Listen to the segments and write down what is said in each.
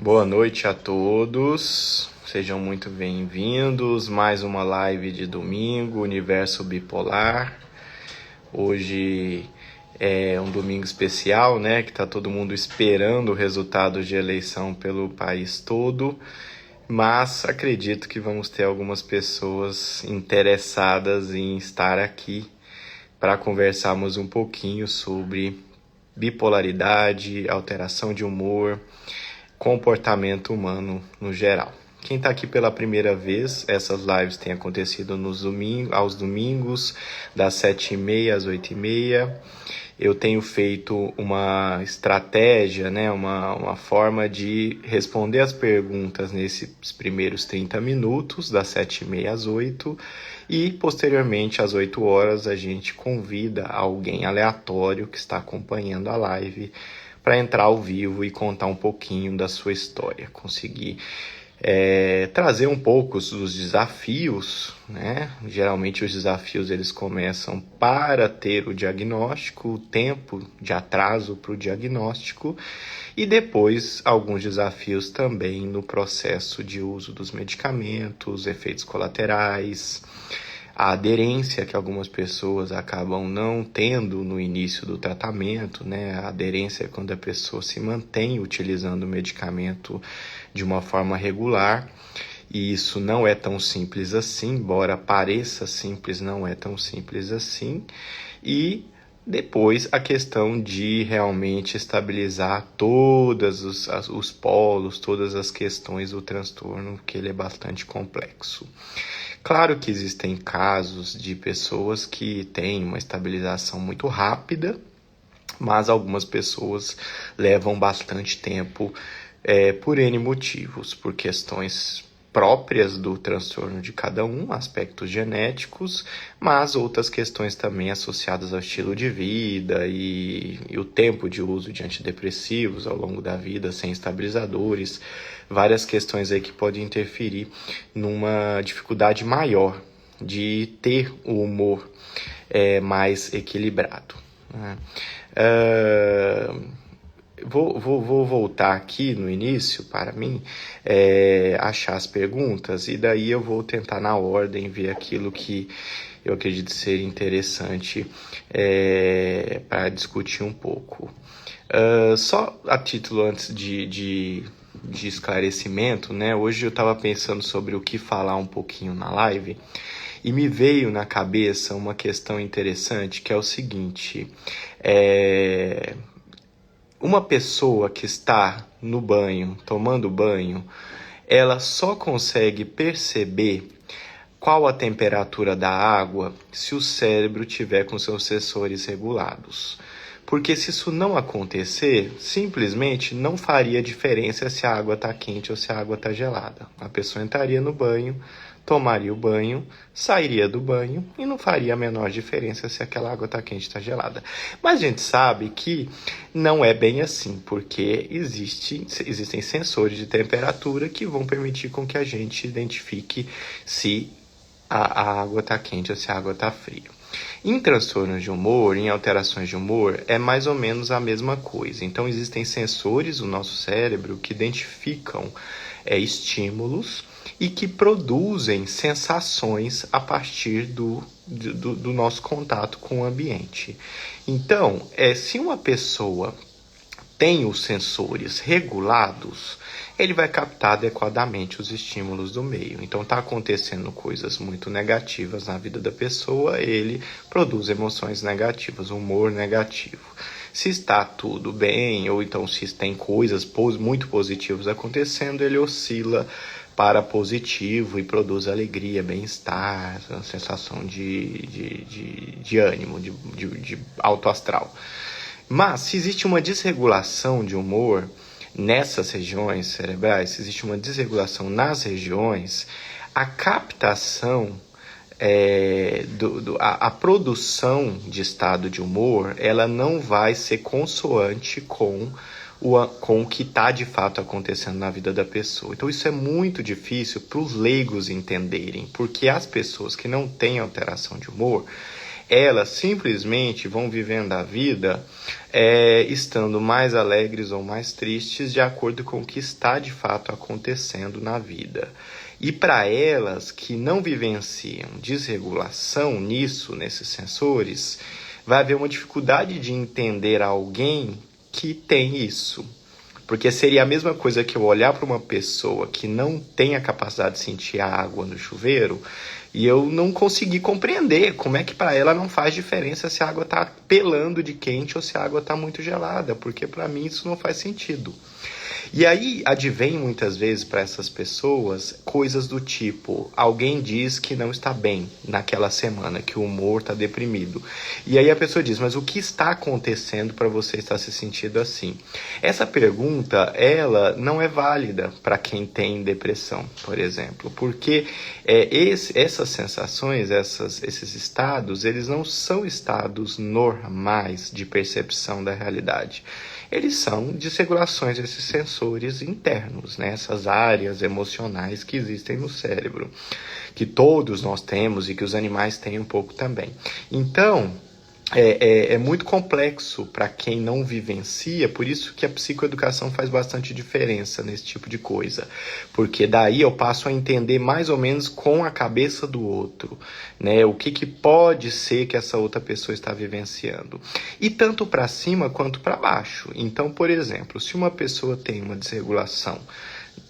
Boa noite a todos, sejam muito bem-vindos. Mais uma live de domingo, Universo Bipolar. Hoje é um domingo especial, né? Que tá todo mundo esperando o resultado de eleição pelo país todo. Mas acredito que vamos ter algumas pessoas interessadas em estar aqui para conversarmos um pouquinho sobre bipolaridade, alteração de humor, comportamento humano no geral. Quem está aqui pela primeira vez, essas lives têm acontecido aos domingos, das 7h30 às 8h30. Eu tenho feito uma estratégia, né, uma forma de responder as perguntas nesses primeiros 30 minutos, das 7h30 às 8h, e posteriormente às 8h a gente convida alguém aleatório que está acompanhando a live para entrar ao vivo e contar um pouquinho da sua história, conseguir trazer um pouco dos desafios, né? Geralmente os desafios eles começam para ter o diagnóstico, o tempo de atraso para o diagnóstico e depois alguns desafios também no processo de uso dos medicamentos, efeitos colaterais, a aderência que algumas pessoas acabam não tendo no início do tratamento, né? A aderência é quando a pessoa se mantém utilizando o medicamento de uma forma regular, e isso não é tão simples assim, embora pareça simples, não é tão simples assim. E depois a questão de realmente estabilizar todos os polos, todas as questões do transtorno, que ele é bastante complexo. Claro que existem casos de pessoas que têm uma estabilização muito rápida, mas algumas pessoas levam bastante tempo por N motivos, por questões próprias do transtorno de cada um, aspectos genéticos, mas outras questões também associadas ao estilo de vida e o tempo de uso de antidepressivos ao longo da vida, sem estabilizadores, várias questões aí que podem interferir numa dificuldade maior de ter o humor mais equilibrado, né? Vou voltar aqui no início para mim achar as perguntas e daí eu vou tentar na ordem ver aquilo que eu acredito ser interessante para discutir um pouco. Só a título antes de esclarecimento, né? Hoje eu estava pensando sobre o que falar um pouquinho na live e me veio na cabeça uma questão interessante que é o seguinte: uma pessoa que está no banho, tomando banho, ela só consegue perceber qual a temperatura da água se o cérebro tiver com seus sensores regulados. Porque se isso não acontecer, simplesmente não faria diferença se a água está quente ou se a água está gelada. A pessoa entraria no banho, tomaria o banho, sairia do banho e não faria a menor diferença se aquela água está quente ou está gelada. Mas a gente sabe que não é bem assim, porque existem sensores de temperatura que vão permitir com que a gente identifique se a água está quente ou se a água está fria. Em transtornos de humor, em alterações de humor, é mais ou menos a mesma coisa. Então, existem sensores no nosso cérebro que identificam estímulos e que produzem sensações a partir do nosso contato com o ambiente. Então, se uma pessoa tem os sensores regulados, ele vai captar adequadamente os estímulos do meio. Então está acontecendo coisas muito negativas na vida da pessoa, ele produz emoções negativas, humor negativo. Se está tudo bem, ou então se tem coisas muito positivas acontecendo, ele oscila para positivo e produz alegria, bem-estar, sensação de ânimo, de alto astral. Mas se existe uma desregulação de humor nessas regiões cerebrais, se existe uma desregulação nas regiões, a captação, a produção de estado de humor, ela não vai ser consoante com o que está de fato acontecendo na vida da pessoa. Então isso é muito difícil para os leigos entenderem, porque as pessoas que não têm alteração de humor, elas simplesmente vão vivendo a vida estando mais alegres ou mais tristes de acordo com o que está de fato acontecendo na vida. E para elas que não vivenciam desregulação nesses sensores, vai haver uma dificuldade de entender alguém que tem isso. Porque seria a mesma coisa que eu olhar para uma pessoa que não tem a capacidade de sentir a água no chuveiro e eu não conseguir compreender como é que para ela não faz diferença se a água está pelando de quente ou se a água está muito gelada, porque para mim isso não faz sentido. E aí advém muitas vezes para essas pessoas coisas do tipo, alguém diz que não está bem naquela semana, que o humor está deprimido. E aí a pessoa diz, mas o que está acontecendo para você estar se sentindo assim? Essa pergunta, ela não é válida para quem tem depressão, por exemplo, porque essas sensações, esses estados, eles não são estados normais de percepção da realidade. Eles são desregulações desses sensores internos, né? Essas áreas emocionais que existem no cérebro, que todos nós temos e que os animais têm um pouco também. Então, é muito complexo para quem não vivencia, por isso que a psicoeducação faz bastante diferença nesse tipo de coisa, porque daí eu passo a entender mais ou menos com a cabeça do outro, né, o que pode ser que essa outra pessoa está vivenciando, e tanto para cima quanto para baixo. Então, por exemplo, se uma pessoa tem uma desregulação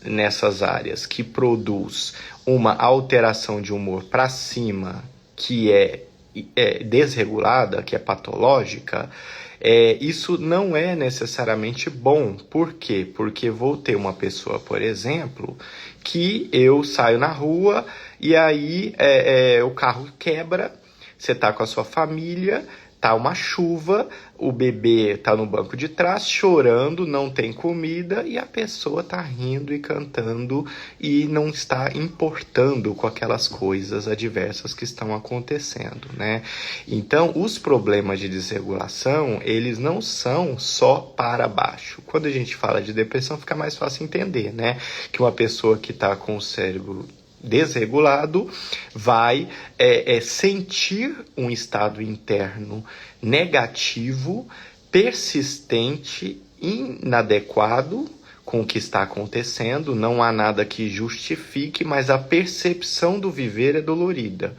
nessas áreas que produz uma alteração de humor para cima, que é desregulada, que é patológica, isso não é necessariamente bom. Por quê? Porque vou ter uma pessoa, por exemplo, que eu saio na rua e aí o carro quebra, você está com a sua família, tá uma chuva, o bebê tá no banco de trás chorando, não tem comida e a pessoa tá rindo e cantando e não está importando com aquelas coisas adversas que estão acontecendo, né? Então, os problemas de desregulação, eles não são só para baixo. Quando a gente fala de depressão, fica mais fácil entender, né? Que uma pessoa que tá com o cérebro desregulado vai sentir um estado interno negativo, persistente, inadequado com o que está acontecendo. Não há nada que justifique, mas a percepção do viver é dolorida.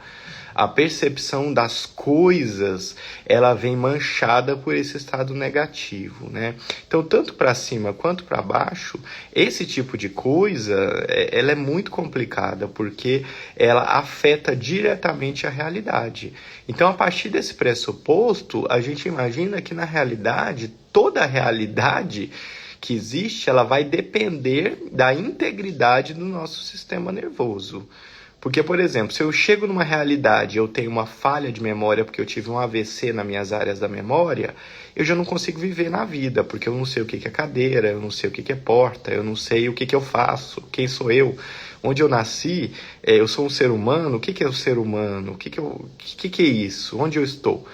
A percepção das coisas, ela vem manchada por esse estado negativo, né? Então, tanto para cima quanto para baixo, esse tipo de coisa, ela é muito complicada, porque ela afeta diretamente a realidade. Então, a partir desse pressuposto, a gente imagina que, na realidade, toda a realidade que existe, ela vai depender da integridade do nosso sistema nervoso. Porque, por exemplo, se eu chego numa realidade, eu tenho uma falha de memória porque eu tive um AVC nas minhas áreas da memória, eu já não consigo viver na vida, porque eu não sei o que é cadeira, eu não sei o que é porta, eu não sei o que eu faço, quem sou eu, onde eu nasci, eu sou um ser humano, o que é o ser humano, o que é isso, onde eu estou?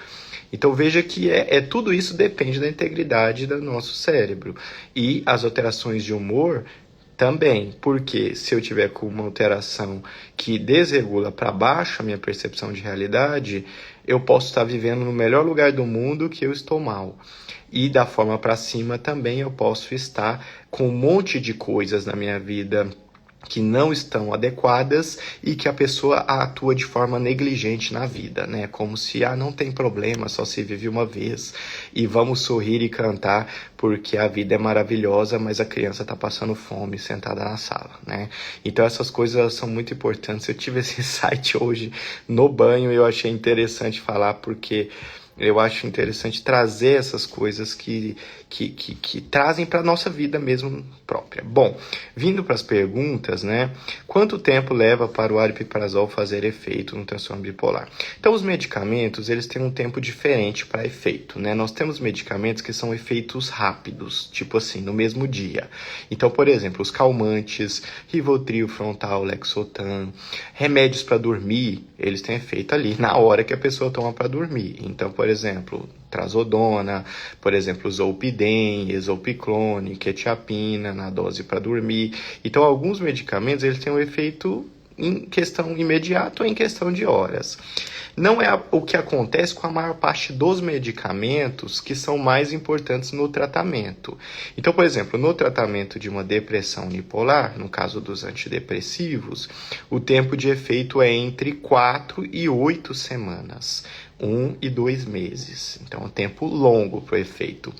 Então veja que tudo isso depende da integridade do nosso cérebro. E as alterações de humor também, porque se eu tiver com uma alteração que desregula para baixo a minha percepção de realidade, eu posso estar vivendo no melhor lugar do mundo que eu estou mal. E da forma para cima também eu posso estar com um monte de coisas na minha vida que não estão adequadas e que a pessoa atua de forma negligente na vida, né? Como se, não tem problema, só se vive uma vez e vamos sorrir e cantar porque a vida é maravilhosa, mas a criança está passando fome sentada na sala, né? Então essas coisas são muito importantes. Eu tive esse insight hoje no banho e eu achei interessante falar porque eu acho interessante trazer essas coisas que trazem para a nossa vida mesmo própria. Bom, vindo para as perguntas, né? Quanto tempo leva para o aripiprazol fazer efeito no transtorno bipolar? Então, os medicamentos, eles têm um tempo diferente para efeito, né? Nós temos medicamentos que são efeitos rápidos, tipo assim, no mesmo dia. Então, por exemplo, os calmantes, Rivotril, Frontal, Lexotan, remédios para dormir, eles têm efeito ali na hora que a pessoa toma para dormir. Então, por exemplo, Trazodona, por exemplo, Zolpidem, Exopiclone, Quetiapina, na dose para dormir. Então, alguns medicamentos eles têm um efeito em questão imediata ou em questão de horas. Não é o que acontece com a maior parte dos medicamentos que são mais importantes no tratamento. Então, por exemplo, no tratamento de uma depressão unipolar, no caso dos antidepressivos, o tempo de efeito é entre 4 e 8 semanas. 1 e 2 meses. Então, é um tempo longo para o efeito.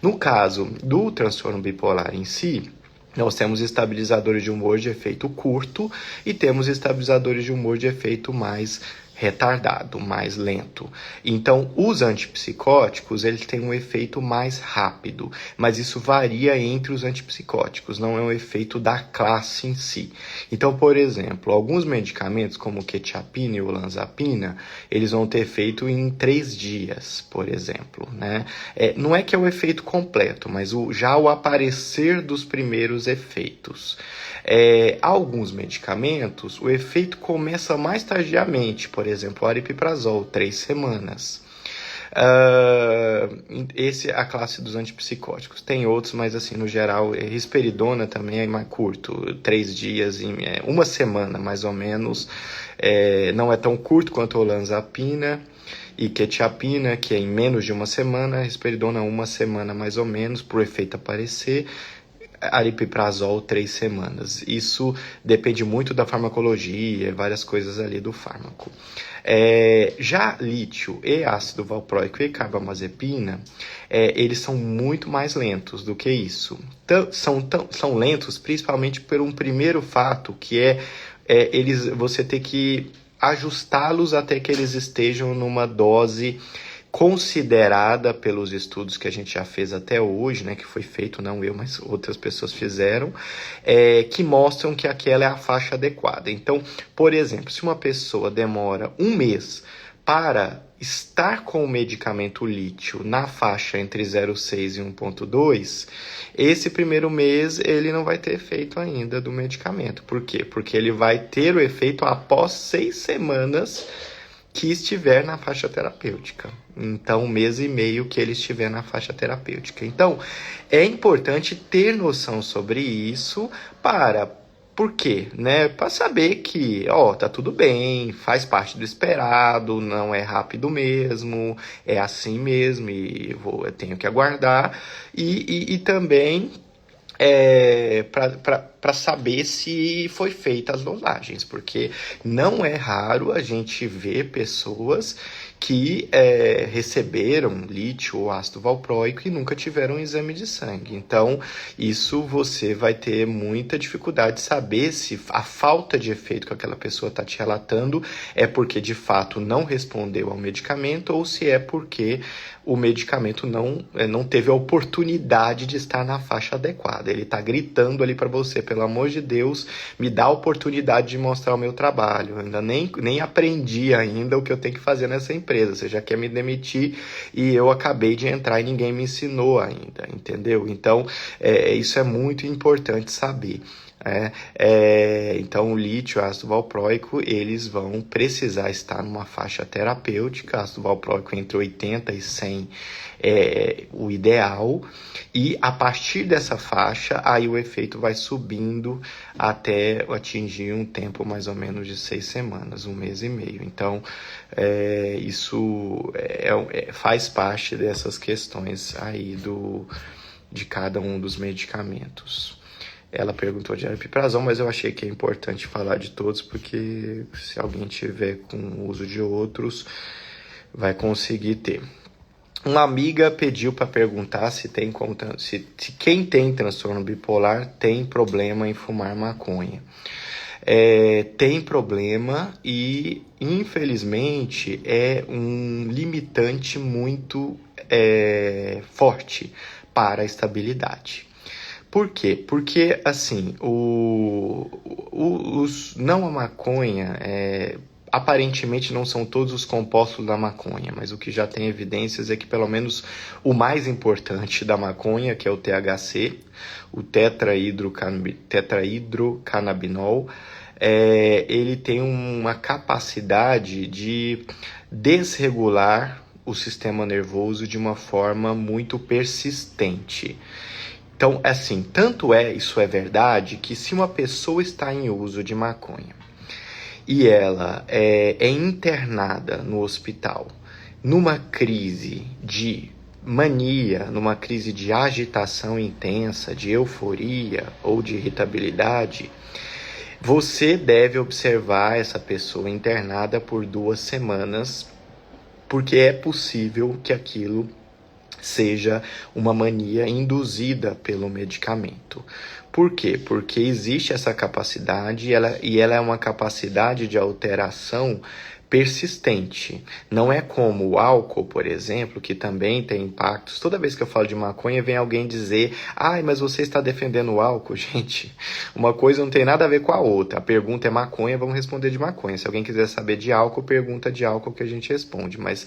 No caso do transtorno bipolar em si, nós temos estabilizadores de humor de efeito curto e temos estabilizadores de humor de efeito mais retardado, mais lento. Então, os antipsicóticos, eles têm um efeito mais rápido, mas isso varia entre os antipsicóticos, não é um efeito da classe em si. Então, por exemplo, alguns medicamentos, como quetiapina e olanzapina, eles vão ter efeito em 3 dias, por exemplo, né? Não é que é o efeito completo, mas já o aparecer dos primeiros efeitos. Alguns medicamentos, o efeito começa mais tardiamente, por exemplo, o aripiprazol, 3 semanas. Esse é a classe dos antipsicóticos. Tem outros, mas assim, no geral, risperidona também é mais curto, 3 dias, uma semana mais ou menos. Não é tão curto quanto a olanzapina e quetiapina, que é em menos de uma semana, risperidona 1 semana mais ou menos, para o efeito aparecer. Aripiprazol 3 semanas. Isso depende muito da farmacologia, várias coisas ali do fármaco. Já lítio e ácido valproico e carbamazepina, eles são muito mais lentos do que isso. São lentos principalmente por um primeiro fato, que você ter que ajustá-los até que eles estejam numa dose considerada pelos estudos que a gente já fez até hoje, né, que foi feito, não eu, mas outras pessoas fizeram, que mostram que aquela é a faixa adequada. Então, por exemplo, se uma pessoa demora 1 mês para estar com o medicamento lítio na faixa entre 0,6 e 1,2, esse primeiro mês ele não vai ter efeito ainda do medicamento. Por quê? Porque ele vai ter o efeito após 6 semanas que estiver na faixa terapêutica. Então, 1 mês e meio que ele estiver na faixa terapêutica. Então, é importante ter noção sobre isso por quê? Né? Para saber que, tá tudo bem, faz parte do esperado, não é rápido mesmo, é assim mesmo e eu tenho que aguardar. E também para saber se foi feita as dosagens, porque não é raro a gente ver pessoas que receberam lítio ou ácido valproico e nunca tiveram um exame de sangue. Então, isso você vai ter muita dificuldade de saber se a falta de efeito que aquela pessoa está te relatando é porque, de fato, não respondeu ao medicamento ou se é porque o medicamento não teve a oportunidade de estar na faixa adequada. Ele está gritando ali para você, pelo amor de Deus, me dá a oportunidade de mostrar o meu trabalho. Eu ainda nem aprendi ainda o que eu tenho que fazer nessa empresa. Você já quer me demitir e eu acabei de entrar e ninguém me ensinou ainda, entendeu? Então, isso é muito importante saber. Então, o lítio e o ácido valproico, eles vão precisar estar numa faixa terapêutica, ácido valproico entre 80 e 100 é o ideal, e a partir dessa faixa, aí o efeito vai subindo até atingir um tempo mais ou menos de 6 semanas, 1 mês e meio. Então, isso faz parte dessas questões aí de cada um dos medicamentos. Ela perguntou de aripiprazol, mas eu achei que é importante falar de todos, porque se alguém tiver com o uso de outros, vai conseguir ter. Uma amiga pediu para perguntar se quem tem transtorno bipolar tem problema em fumar maconha. Tem problema e, infelizmente, é um limitante muito forte para a estabilidade. Por quê? Porque, assim, não a maconha, aparentemente não são todos os compostos da maconha, mas o que já tem evidências é que pelo menos o mais importante da maconha, que é o THC, o tetrahidrocannabinol, ele tem uma capacidade de desregular o sistema nervoso de uma forma muito persistente. Então, assim, isso é verdade, que se uma pessoa está em uso de maconha e ela é internada no hospital numa crise de mania, numa crise de agitação intensa, de euforia ou de irritabilidade, você deve observar essa pessoa internada por 2 semanas, porque é possível que aquilo seja uma mania induzida pelo medicamento. Por quê? Porque existe essa capacidade e ela é uma capacidade de alteração persistente. Não é como o álcool, por exemplo, que também tem impactos. Toda vez que eu falo de maconha, vem alguém dizer: ai, mas você está defendendo o álcool. Gente, uma coisa não tem nada a ver com a outra. A pergunta é maconha, vamos responder de maconha. Se alguém quiser saber de álcool, pergunta de álcool que a gente responde. Mas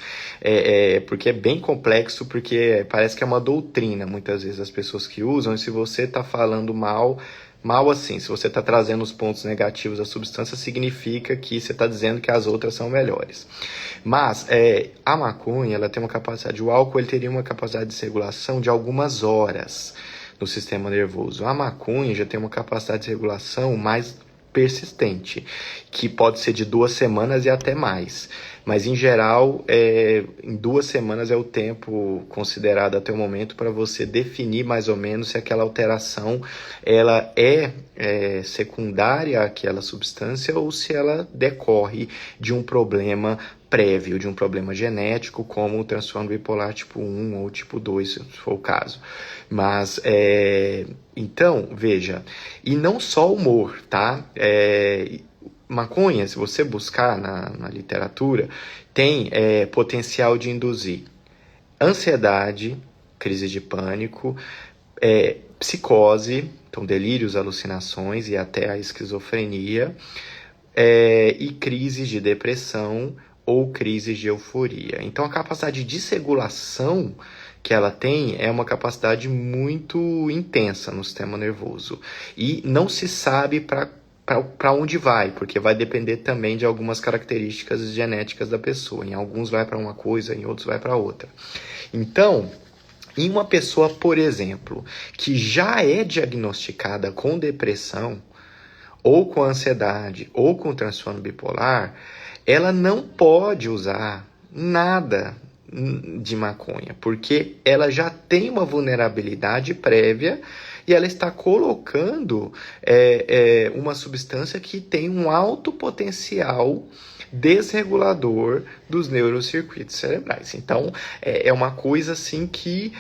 porque é bem complexo, porque parece que é uma doutrina, muitas vezes, as pessoas que usam, e se você está falando mal assim, se você está trazendo os pontos negativos da substância, significa que você está dizendo que as outras são melhores. Mas a maconha, ela tem uma capacidade, o álcool ele teria uma capacidade de regulação de algumas horas no sistema nervoso. A maconha já tem uma capacidade de regulação mais persistente, que pode ser de 2 semanas e até mais. Mas, em geral, em 2 semanas é o tempo considerado até o momento para você definir mais ou menos se aquela alteração ela é secundária àquela substância ou se ela decorre de um problema prévio, de um problema genético, como o transtorno bipolar tipo 1 ou tipo 2, se for o caso. Mas, então, veja, e não só humor, tá? Maconha, se você buscar na literatura, tem potencial de induzir ansiedade, crise de pânico, psicose, então delírios, alucinações e até a esquizofrenia, e crises de depressão ou crises de euforia. Então a capacidade de desregulação que ela tem é uma capacidade muito intensa no sistema nervoso. E não se sabe para onde vai, porque vai depender também de algumas características genéticas da pessoa. Em alguns vai para uma coisa, em outros vai para outra. Então, em uma pessoa, por exemplo, que já é diagnosticada com depressão, ou com ansiedade, ou com transtorno bipolar, ela não pode usar nada de maconha, porque ela já tem uma vulnerabilidade prévia e ela está colocando uma substância que tem um alto potencial desregulador dos neurocircuitos cerebrais. Então, é uma coisa assim que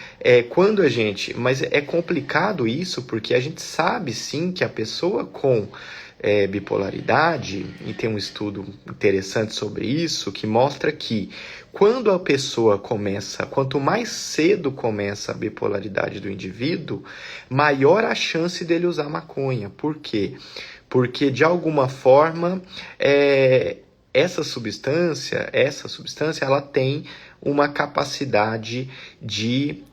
quando a gente... Mas é complicado isso, porque a gente sabe sim que a pessoa com bipolaridade, e tem um estudo interessante sobre isso, que mostra que quando a pessoa quanto mais cedo começa a bipolaridade do indivíduo, maior a chance dele usar maconha. Por quê? Porque, de alguma forma, essa substância, ela tem uma capacidade de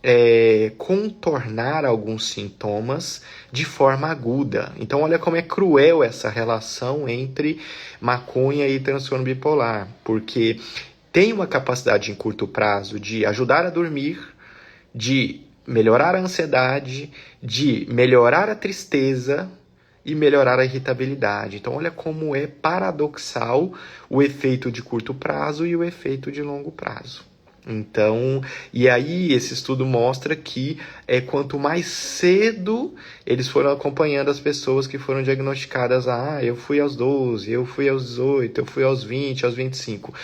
contornar alguns sintomas de forma aguda. Então, olha como é cruel essa relação entre maconha e transtorno bipolar, porque tem uma capacidade em curto prazo de ajudar a dormir, de melhorar a ansiedade, de melhorar a tristeza e melhorar a irritabilidade. Então, olha como é paradoxal o efeito de curto prazo e o efeito de longo prazo. Então, e aí esse estudo mostra que quanto mais cedo eles foram acompanhando as pessoas que foram diagnosticadas, eu fui aos 12, eu fui aos 18, eu fui aos 20, aos 25.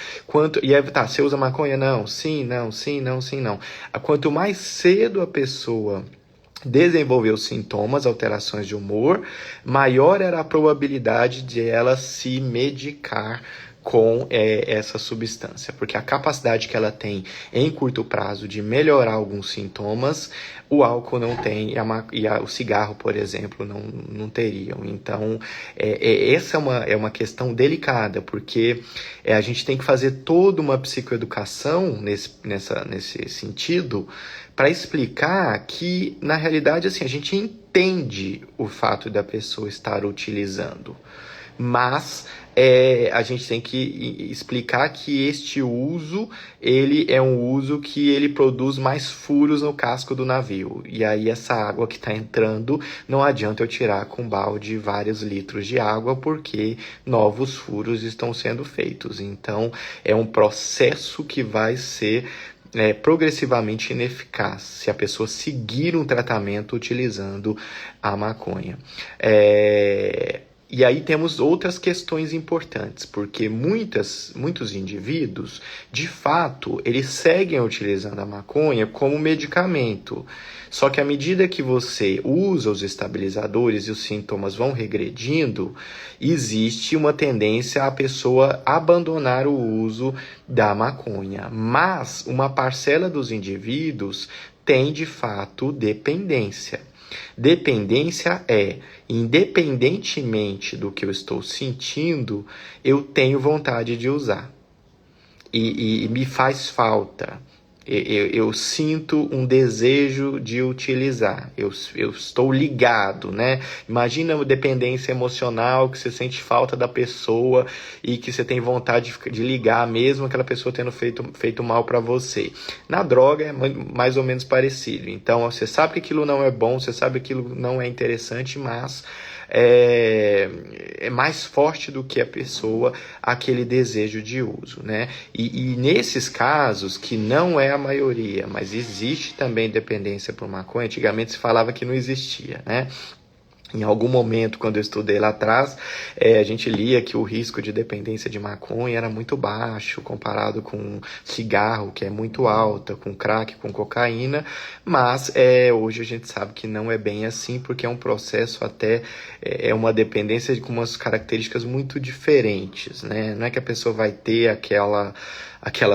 E aí, você usa maconha? Não, sim, não, sim, não, sim, não. Quanto mais cedo a pessoa desenvolveu sintomas, alterações de humor, maior era a probabilidade de ela se medicar com essa substância, porque a capacidade que ela tem em curto prazo de melhorar alguns sintomas, o álcool não tem e o cigarro, por exemplo, não teriam. Então, essa é uma questão delicada, porque a gente tem que fazer toda uma psicoeducação nesse sentido, para explicar que, na realidade, assim, a gente entende o fato da pessoa estar utilizando, Mas a gente tem que explicar que este uso, ele é um uso que ele produz mais furos no casco do navio. E aí essa água que está entrando, não adianta eu tirar com balde vários litros de água, porque novos furos estão sendo feitos. Então, é um processo que vai ser progressivamente ineficaz se a pessoa seguir um tratamento utilizando a maconha. E aí temos outras questões importantes, porque muitos indivíduos, de fato, eles seguem utilizando a maconha como medicamento. Só que à medida que você usa os estabilizadores e os sintomas vão regredindo, existe uma tendência a pessoa abandonar o uso da maconha. Mas uma parcela dos indivíduos tem, de fato, dependência. Dependência é, independentemente do que eu estou sentindo, eu tenho vontade de usar. E me faz falta. Eu sinto um desejo de utilizar. Eu estou ligado, né? Imagina uma dependência emocional, que você sente falta da pessoa e que você tem vontade de ligar, mesmo aquela pessoa tendo feito mal para você. Na droga é mais ou menos parecido. Então, você sabe que aquilo não é bom, você sabe que aquilo não é interessante, mas é mais forte do que a pessoa aquele desejo de uso, né? E nesses casos, que não é a maioria, mas existe também dependência por maconha, antigamente se falava que não existia, né? Em algum momento, quando eu estudei lá atrás, a gente lia que o risco de dependência de maconha era muito baixo, comparado com cigarro, que é muito alta, com crack, com cocaína, mas hoje a gente sabe que não é bem assim, porque é um processo até, é uma dependência com umas características muito diferentes, né? Não é que a pessoa vai ter aquela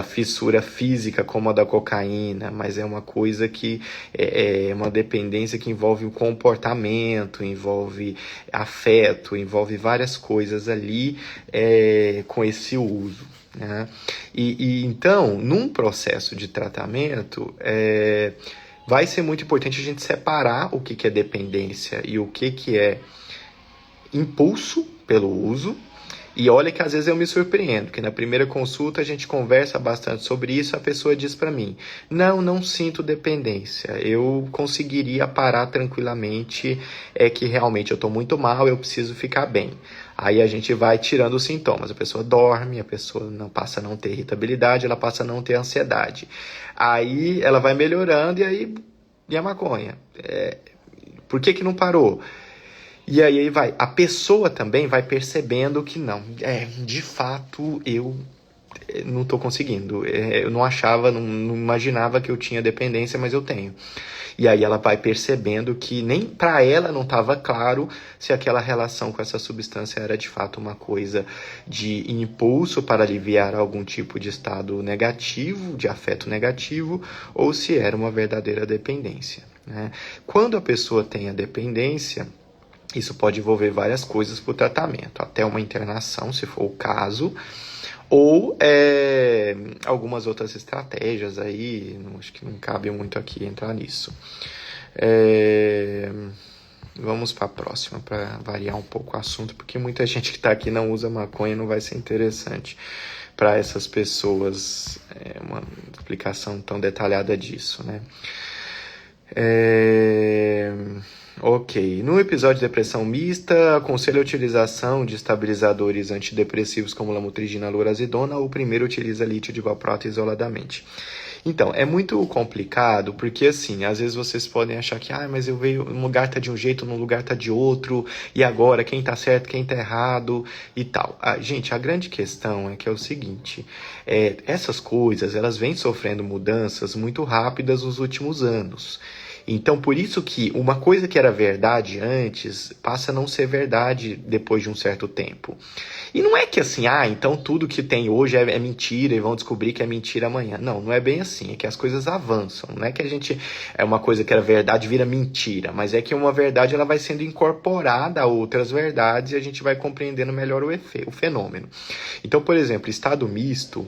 fissura física como a da cocaína, mas é uma coisa que é uma dependência que envolve o comportamento, envolve afeto, envolve várias coisas ali com esse uso, né? E então, num processo de tratamento, vai ser muito importante a gente separar o que é dependência e o que é impulso pelo uso. E olha que às vezes eu me surpreendo, que na primeira consulta a gente conversa bastante sobre isso, a pessoa diz para mim, não sinto dependência, eu conseguiria parar tranquilamente, que realmente eu estou muito mal, eu preciso ficar bem. Aí a gente vai tirando os sintomas, a pessoa dorme, a pessoa passa a não ter irritabilidade, ela passa a não ter ansiedade. Aí ela vai melhorando e a maconha? Por que não parou? E aí a pessoa também vai percebendo que não, de fato eu não estou conseguindo, eu não achava, não imaginava que eu tinha dependência, mas eu tenho. E aí ela vai percebendo que nem para ela não estava claro se aquela relação com essa substância era de fato uma coisa de impulso para aliviar algum tipo de estado negativo, de afeto negativo, ou se era uma verdadeira dependência, né? Quando a pessoa tem a dependência, isso pode envolver várias coisas para o tratamento, até uma internação, se for o caso, ou algumas outras estratégias aí, acho que não cabe muito aqui entrar nisso. Vamos para a próxima, para variar um pouco o assunto, porque muita gente que está aqui não usa maconha, não vai ser interessante para essas pessoas uma explicação tão detalhada disso, né? Ok, no episódio de depressão mista, aconselho a utilização de estabilizadores antidepressivos como lamotrigina, lorazepam, ou primeiro utiliza lítio de valproato isoladamente. Então, é muito complicado, porque assim, às vezes vocês podem achar que, mas eu vejo, um lugar tá de um jeito, num lugar tá de outro, e agora, quem tá certo, quem tá errado, e tal. Gente, a grande questão é que é o seguinte, essas coisas, elas vêm sofrendo mudanças muito rápidas nos últimos anos. Então, por isso que uma coisa que era verdade antes passa a não ser verdade depois de um certo tempo. E não é que assim, então tudo que tem hoje é mentira e vão descobrir que é mentira amanhã. Não é bem assim, é que as coisas avançam. Não é que uma coisa que era verdade vira mentira, mas é que uma verdade ela vai sendo incorporada a outras verdades e a gente vai compreendendo melhor o fenômeno. Então, por exemplo, estado misto,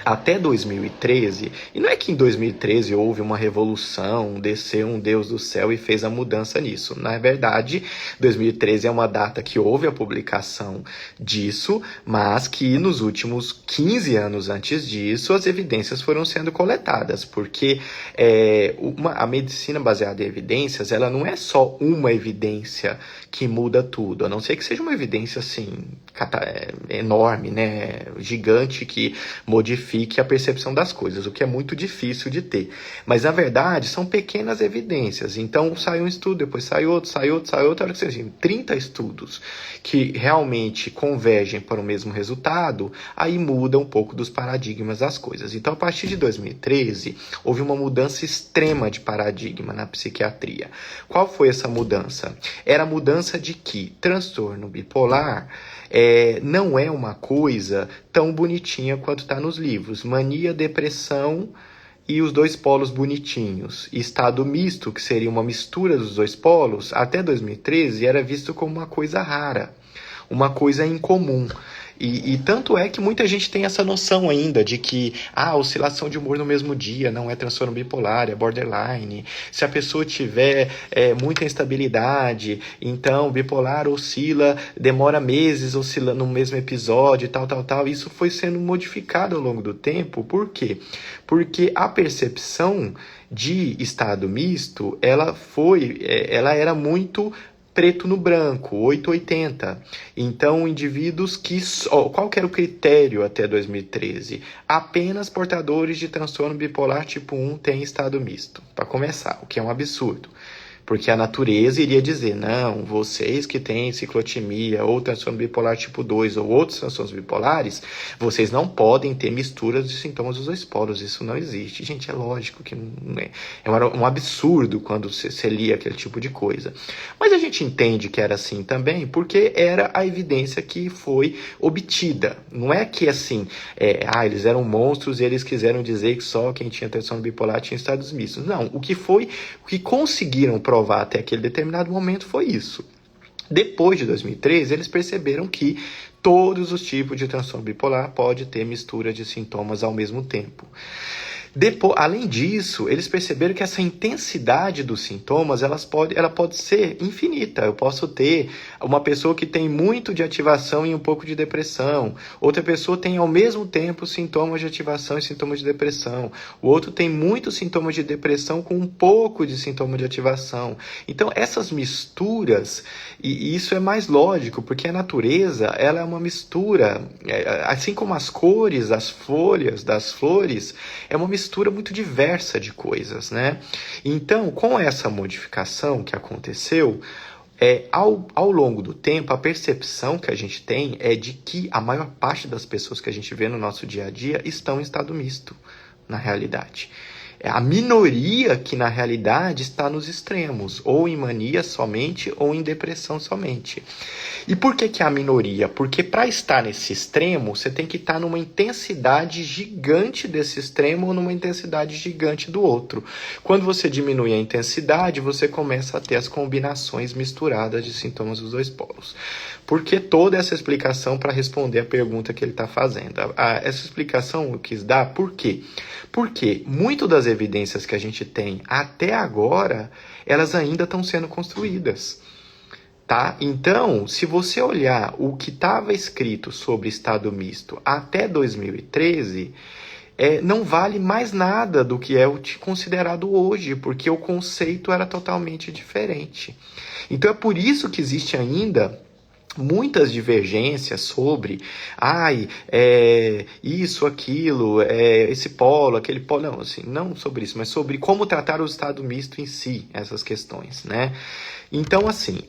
até 2013, e não é que em 2013 houve uma revolução, desceu um Deus do céu e fez a mudança nisso. Na verdade, 2013 é uma data que houve a publicação disso, mas que nos últimos 15 anos antes disso, as evidências foram sendo coletadas, porque a medicina baseada em evidências, ela não é só uma evidência que muda tudo, a não ser que seja uma evidência assim, enorme, né, gigante, que modifique a percepção das coisas, o que é muito difícil de ter. Mas, na verdade, são pequenas evidências. Então, sai um estudo, depois sai outro, olha que seja, 30 estudos que realmente convergem para o mesmo resultado, aí muda um pouco dos paradigmas das coisas. Então, a partir de 2013, houve uma mudança extrema de paradigma na psiquiatria. Qual foi essa mudança? Era a mudança de que transtorno bipolar não é uma coisa tão bonitinha quanto está nos livros. Mania, depressão e os dois polos bonitinhos. Estado misto, que seria uma mistura dos dois polos, até 2013 era visto como uma coisa rara, uma coisa incomum. E tanto é que muita gente tem essa noção ainda de que oscilação de humor no mesmo dia não é transtorno bipolar, é borderline. Se a pessoa tiver muita instabilidade, então bipolar oscila, demora meses oscilando no mesmo episódio, tal. Isso foi sendo modificado ao longo do tempo. Por quê? Porque a percepção de estado misto, ela era muito preto no branco, 880. Então, indivíduos que... qual que era o critério até 2013? Apenas portadores de transtorno bipolar tipo 1 têm estado misto, para começar, o que é um absurdo. Porque a natureza iria dizer, não, vocês que têm ciclotimia ou transtorno bipolar tipo 2 ou outros transtornos bipolares, vocês não podem ter misturas de sintomas dos dois polos, isso não existe. Gente, é lógico que não é. É um absurdo quando você lia aquele tipo de coisa. Mas a gente entende que era assim também, porque era a evidência que foi obtida. Não é que assim, eles eram monstros e eles quiseram dizer que só quem tinha transtorno bipolar tinha estados mistos. Não, o que conseguiram provar até aquele determinado momento foi isso. Depois de 2013, eles perceberam que todos os tipos de transtorno bipolar pode ter mistura de sintomas ao mesmo tempo. Além disso, eles perceberam que essa intensidade dos sintomas ela pode ser infinita. Eu posso ter uma pessoa que tem muito de ativação e um pouco de depressão. Outra pessoa tem ao mesmo tempo sintomas de ativação e sintomas de depressão. O outro tem muitos sintomas de depressão com um pouco de sintoma de ativação. Então, essas misturas, e isso é mais lógico, porque a natureza ela é uma mistura. Assim como as cores, as folhas das flores, é uma mistura muito diversa de coisas, né? Então, com essa modificação que aconteceu, ao longo do tempo, a percepção que a gente tem é de que a maior parte das pessoas que a gente vê no nosso dia a dia estão em estado misto, na realidade. É a minoria que, na realidade, está nos extremos, ou em mania somente, ou em depressão somente. E por que é a minoria? Porque para estar nesse extremo, você tem que estar numa intensidade gigante desse extremo ou numa intensidade gigante do outro. Quando você diminui a intensidade, você começa a ter as combinações misturadas de sintomas dos dois polos. Por que toda essa explicação para responder a pergunta que ele está fazendo? Essa explicação eu quis dar, por quê? Porque muito das evidências que a gente tem até agora, elas ainda estão sendo construídas. Tá? Então, se você olhar o que estava escrito sobre estado misto até 2013, não vale mais nada do que é considerado hoje, porque o conceito era totalmente diferente. Então, é por isso que existe ainda muitas divergências sobre isso, aquilo, esse polo, aquele polo, não, assim, não sobre isso, mas sobre como tratar o estado misto em si, essas questões, né? Então, assim,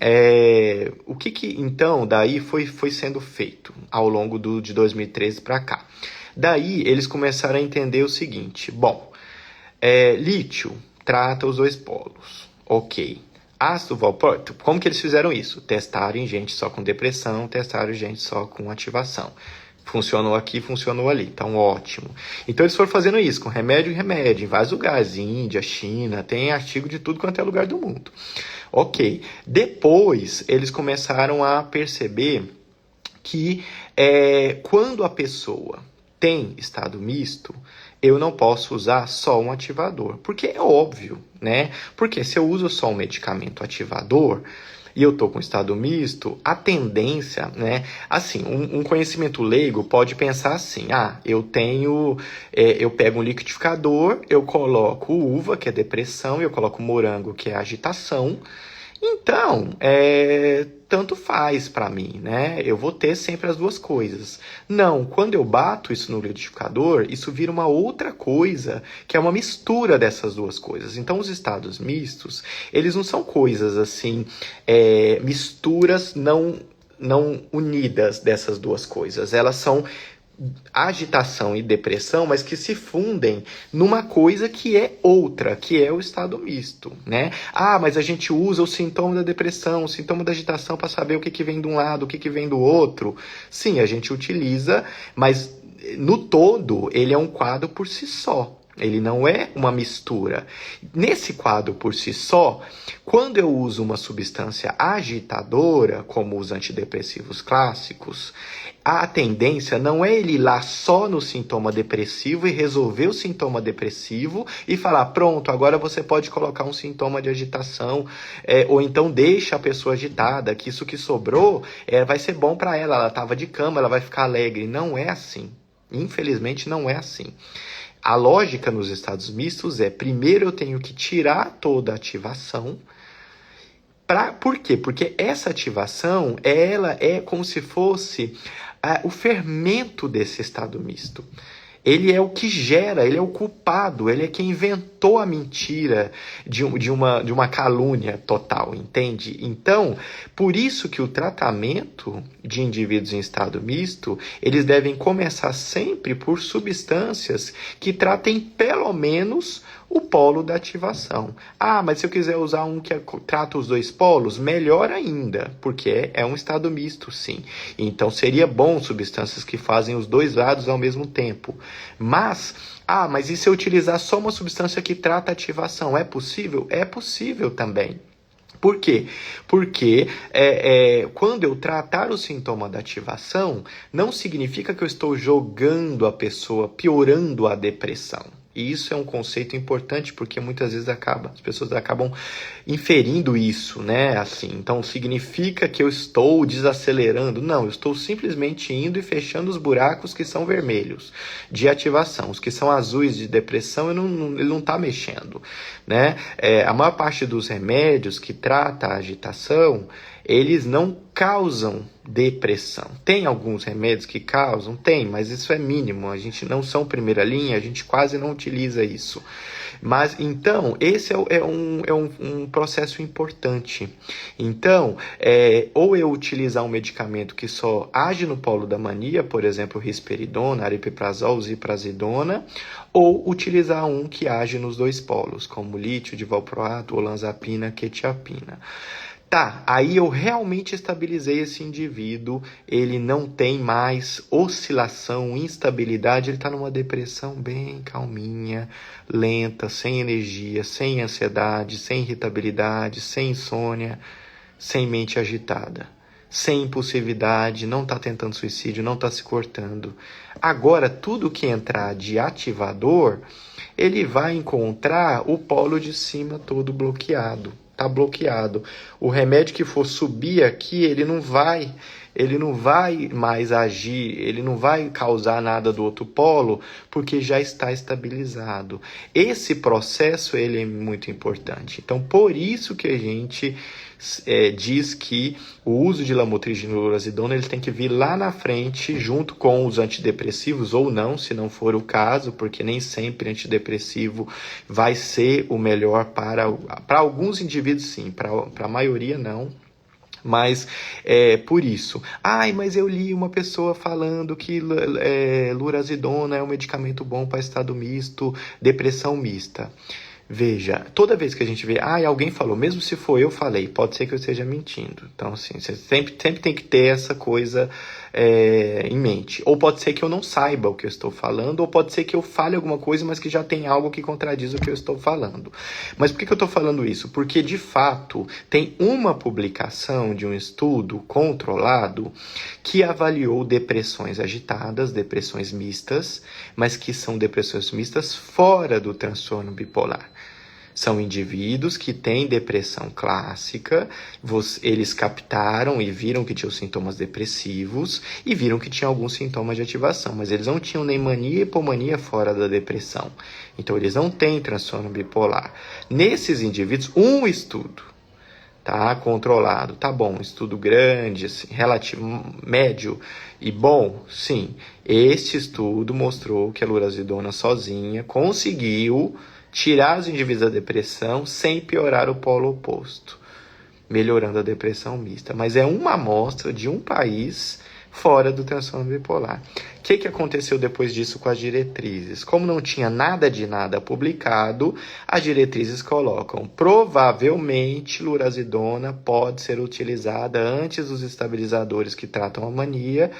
o que então daí foi sendo feito ao longo de 2013 para cá? Daí eles começaram a entender o seguinte, lítio trata os dois polos, ok. Ácido valproico, como que eles fizeram isso? Testaram em gente só com depressão, testaram em gente só com ativação. Funcionou aqui, funcionou ali. Então, ótimo. Então, eles foram fazendo isso com remédio em vários lugares. Índia, China, tem artigo de tudo quanto é lugar do mundo. Ok. Depois, eles começaram a perceber que quando a pessoa tem estado misto, eu não posso usar só um ativador, porque é óbvio, né? Porque se eu uso só um medicamento ativador e eu tô com estado misto, a tendência, né? Assim, um conhecimento leigo pode pensar assim, eu pego um liquidificador, eu coloco uva, que é depressão, eu coloco morango, que é agitação. Então, tanto faz para mim, né? Eu vou ter sempre as duas coisas. Não, quando eu bato isso no liquidificador, isso vira uma outra coisa, que é uma mistura dessas duas coisas. Então, os estados mistos, eles não são coisas assim, misturas não unidas dessas duas coisas. Elas são agitação e depressão, mas que se fundem numa coisa que é outra, que é o estado misto, né? Mas a gente usa o sintoma da depressão, o sintoma da agitação para saber o que vem de um lado, o que vem do outro. Sim, a gente utiliza, mas no todo ele é um quadro por si só. Ele não é uma mistura. Nesse quadro por si só, quando eu uso uma substância agitadora, como os antidepressivos clássicos, a tendência não é ele ir lá só no sintoma depressivo e resolver o sintoma depressivo e falar, pronto, agora você pode colocar um sintoma de agitação, ou então deixa a pessoa agitada, que isso que sobrou vai ser bom para ela estava de cama, ela vai ficar alegre. Não é assim. Infelizmente não é assim. A lógica nos estados mistos é, primeiro eu tenho que tirar toda a ativação. Por quê? Porque essa ativação, ela é como se fosse o fermento desse estado misto. Ele é o que gera, ele é o culpado, ele é quem inventou a mentira de uma calúnia total, entende? Então, por isso que o tratamento de indivíduos em estado misto, eles devem começar sempre por substâncias que tratem pelo menos o polo da ativação. Mas se eu quiser usar um que trata os dois polos, melhor ainda, porque é um estado misto, sim. Então seria bom substâncias que fazem os dois lados ao mesmo tempo. Mas e se eu utilizar só uma substância que trata a ativação, é possível? É possível também. Por quê? Porque quando eu tratar o sintoma da ativação, não significa que eu estou jogando a pessoa, piorando a depressão. E isso é um conceito importante, porque muitas vezes as pessoas acabam inferindo isso, né? Assim, então significa que eu estou desacelerando. Não, eu estou simplesmente indo e fechando os buracos que são vermelhos de ativação. Os que são azuis de depressão, ele não está mexendo, né? A maior parte dos remédios que trata a agitação, eles não causam depressão. Tem alguns remédios que causam? Tem, mas isso é mínimo. A gente não são primeira linha, a gente quase não utiliza isso. Mas, então, esse é um processo importante. Então, ou eu utilizar um medicamento que só age no polo da mania, por exemplo, risperidona, aripiprazol, ziprasidona, ou utilizar um que age nos dois polos, como lítio, divalproato, olanzapina, quetiapina. Aí eu realmente estabilizei esse indivíduo, ele não tem mais oscilação, instabilidade, ele está numa depressão bem calminha, lenta, sem energia, sem ansiedade, sem irritabilidade, sem insônia, sem mente agitada, sem impulsividade, não está tentando suicídio, não está se cortando. Agora, tudo que entrar de ativador, ele vai encontrar o polo de cima todo bloqueado. Está bloqueado. O remédio que for subir aqui, ele não vai mais agir, ele não vai causar nada do outro polo, porque já está estabilizado. Esse processo ele é muito importante. Então, por isso que a gente diz que o uso de lamotrigina e lurasidona ele tem que vir lá na frente, junto com os antidepressivos, ou não, se não for o caso, porque nem sempre antidepressivo vai ser o melhor para alguns indivíduos, sim, para a maioria não. Mas por isso. Mas eu li uma pessoa falando que lurasidona é um medicamento bom para estado misto, depressão mista. Veja, toda vez que a gente vê, alguém falou, mesmo se for eu falei, pode ser que eu esteja mentindo. Então, assim, você sempre tem que ter essa coisa em mente. Ou pode ser que eu não saiba o que eu estou falando, ou pode ser que eu fale alguma coisa, mas que já tem algo que contradiz o que eu estou falando. Mas por que eu estou falando isso? Porque, de fato, tem uma publicação de um estudo controlado que avaliou depressões agitadas, depressões mistas, mas que são depressões mistas fora do transtorno bipolar. São indivíduos que têm depressão clássica, eles captaram e viram que tinham sintomas depressivos e viram que tinham alguns sintomas de ativação, mas eles não tinham nem mania e hipomania fora da depressão. Então eles não têm transtorno bipolar. Nesses indivíduos, um estudo, tá, controlado, tá bom, estudo grande, assim, relativo, médio e bom, sim. Este estudo mostrou que a lurazidona sozinha conseguiu tirar os indivíduos da depressão sem piorar o polo oposto, melhorando a depressão mista. Mas é uma amostra de um país fora do transtorno bipolar. O que aconteceu depois disso com as diretrizes? Como não tinha nada de nada publicado, as diretrizes colocam: provavelmente lurazidona pode ser utilizada antes dos estabilizadores que tratam a mania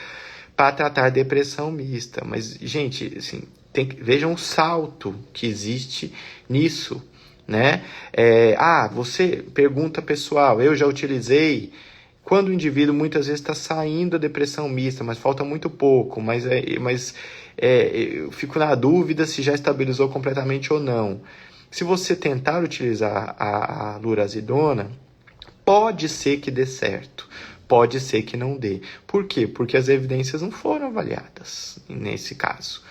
para tratar depressão mista. Mas, gente, assim, vejam o salto que existe nisso, né? Você pergunta pessoal, eu já utilizei. Quando o indivíduo muitas vezes está saindo da depressão mista, mas falta muito pouco, mas eu fico na dúvida se já estabilizou completamente ou não. Se você tentar utilizar a lurazidona, pode ser que dê certo, pode ser que não dê. Por quê? Porque as evidências não foram avaliadas nesse caso.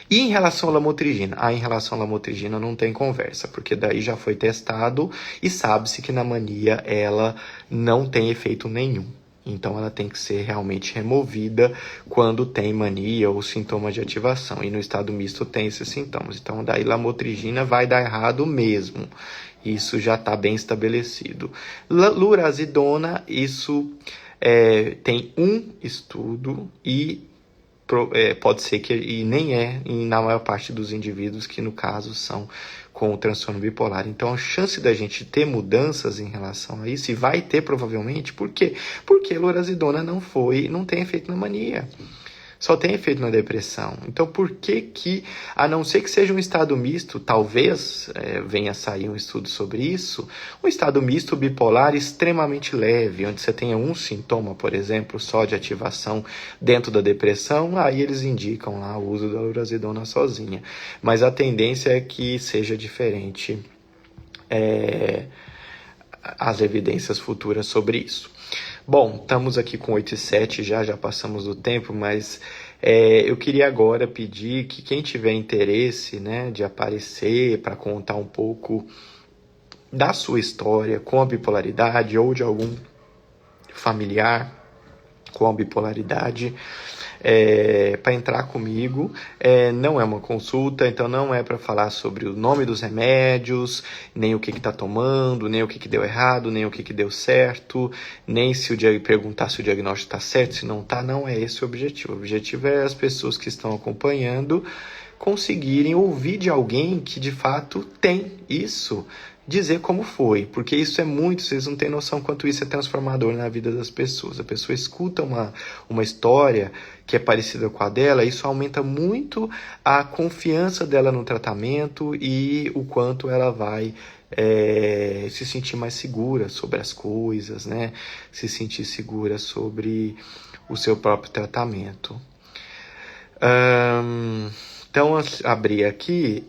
E em relação à lamotrigina? Em relação à lamotrigina não tem conversa, porque daí já foi testado e sabe-se que na mania ela não tem efeito nenhum. Então ela tem que ser realmente removida quando tem mania ou sintomas de ativação. E no estado misto tem esses sintomas. Então daí lamotrigina vai dar errado mesmo. Isso já está bem estabelecido. Lurazidona, isso tem um estudo e pode ser que, e nem na maior parte dos indivíduos que no caso são com o transtorno bipolar. Então a chance da gente ter mudanças em relação a isso, e vai ter provavelmente, por quê? Porque a lorazidona não tem efeito na mania. Só tem efeito na depressão. Então, por que, a não ser que seja um estado misto, talvez venha a sair um estudo sobre isso, um estado misto bipolar extremamente leve, onde você tenha um sintoma, por exemplo, só de ativação dentro da depressão, aí eles indicam lá o uso da lurazidona sozinha. Mas a tendência é que seja diferente as evidências futuras sobre isso. Bom, estamos aqui com 8:07, já passamos do tempo, mas eu queria agora pedir que quem tiver interesse, né, de aparecer para contar um pouco da sua história com a bipolaridade ou de algum familiar com a bipolaridade, para entrar comigo. Não é uma consulta, então não é para falar sobre o nome dos remédios, nem o que está tomando, nem o que deu errado, nem o que deu certo, nem perguntar se o diagnóstico está certo, se não está. Não é esse o objetivo. O objetivo é as pessoas que estão acompanhando conseguirem ouvir de alguém que de fato tem isso, dizer como foi, porque isso é muito, vocês não têm noção quanto isso é transformador na vida das pessoas. A pessoa escuta uma história que é parecida com a dela, isso aumenta muito a confiança dela no tratamento e o quanto ela vai se sentir mais segura sobre as coisas, né? Se sentir segura sobre o seu próprio tratamento. Então, abrir aqui,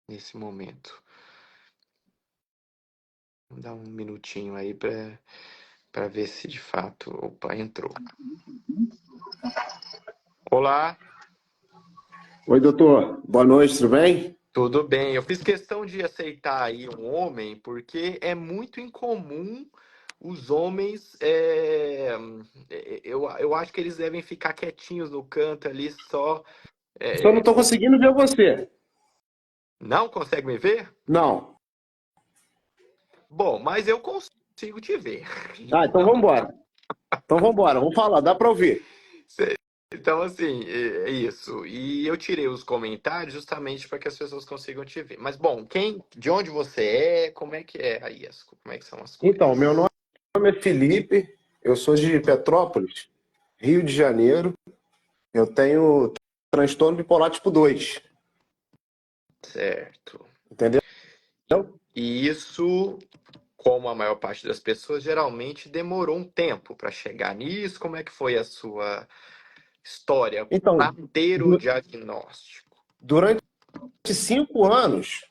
nesse momento. Vou dar um minutinho aí para ver se de fato... Opa, entrou. Olá, Oi, doutor. Boa noite, tudo bem? tudo bem? Eu fiz questão de aceitar aí um homem, porque é muito incomum os homens... eu acho que eles devem ficar quietinhos no canto ali só... Só não estou conseguindo ver você. Não consegue me ver? Não. Bom, mas eu consigo te ver. Então Então, vamos embora. Vamos falar, dá para ouvir. Então, assim, é isso. E eu tirei os comentários justamente para que as pessoas consigam te ver. Mas, bom, de onde você é? Como é que é aí? Como é que são as Então, meu coisas? nome é Felipe, eu sou de Petrópolis, Rio de Janeiro. Eu tenho transtorno bipolar tipo 2, Certo. entendeu? E isso, como a maior parte das pessoas, geralmente demorou um tempo para chegar nisso. Como é que foi a sua história Então, para ter o du- diagnóstico? durante 5 anos,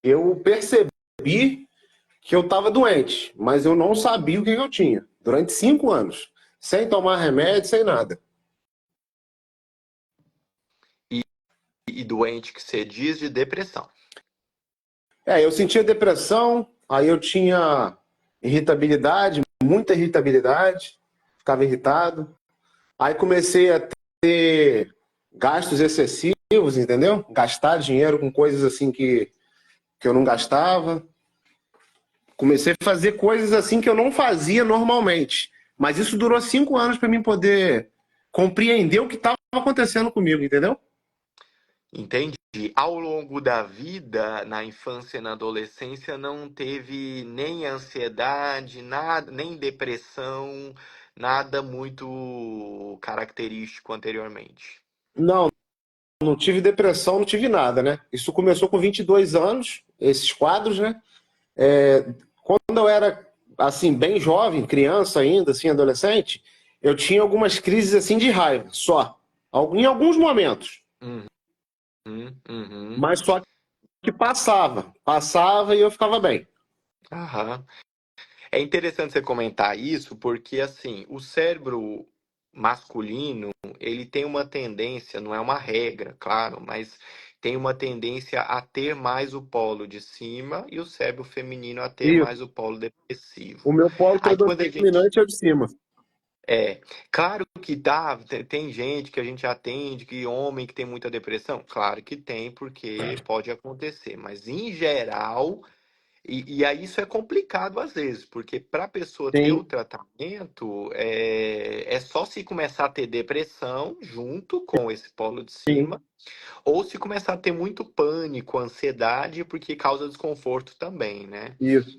eu percebi que eu estava doente, mas eu não sabia o que eu tinha. Durante 5 anos, sem tomar remédio, sem nada. E doente que você diz de depressão. Eu sentia depressão, aí eu tinha irritabilidade, muita irritabilidade, ficava irritado. Aí comecei a ter gastos excessivos, entendeu? Gastar dinheiro com coisas assim que eu não gastava. Comecei a fazer coisas assim que eu não fazia normalmente. Mas isso durou 5 anos para mim poder compreender o que estava acontecendo comigo, entendeu? Entendi. Ao longo da vida, na infância e na adolescência, não teve nem ansiedade, nada, nem depressão, nada muito característico anteriormente. Não, não tive depressão, não tive nada, né? Isso começou com 22 anos, esses quadros, né? Quando eu era, assim, bem jovem, criança ainda, assim, adolescente, eu tinha algumas crises, assim, de raiva, só. Em alguns momentos. Uhum, uhum, Mas só que passava. Passava e eu ficava bem. aham. É interessante você comentar isso, porque assim, o cérebro masculino, ele tem uma tendência, não é uma regra, claro, mas tem uma tendência a ter mais o polo de cima e o cérebro feminino a ter Isso. mais o polo O depressivo. meu polo Aí quando a gente predominante é o de cima. é, claro que dá, tem gente que a gente atende, que homem que tem muita depressão, claro que tem, porque pode acontecer, mas em geral e aí isso é complicado às vezes, porque para a pessoa ter o Sim, tratamento, é só se começar a ter depressão junto com esse polo de sim. cima, ou se começar a ter muito pânico, ansiedade, porque causa desconforto também, né? Isso.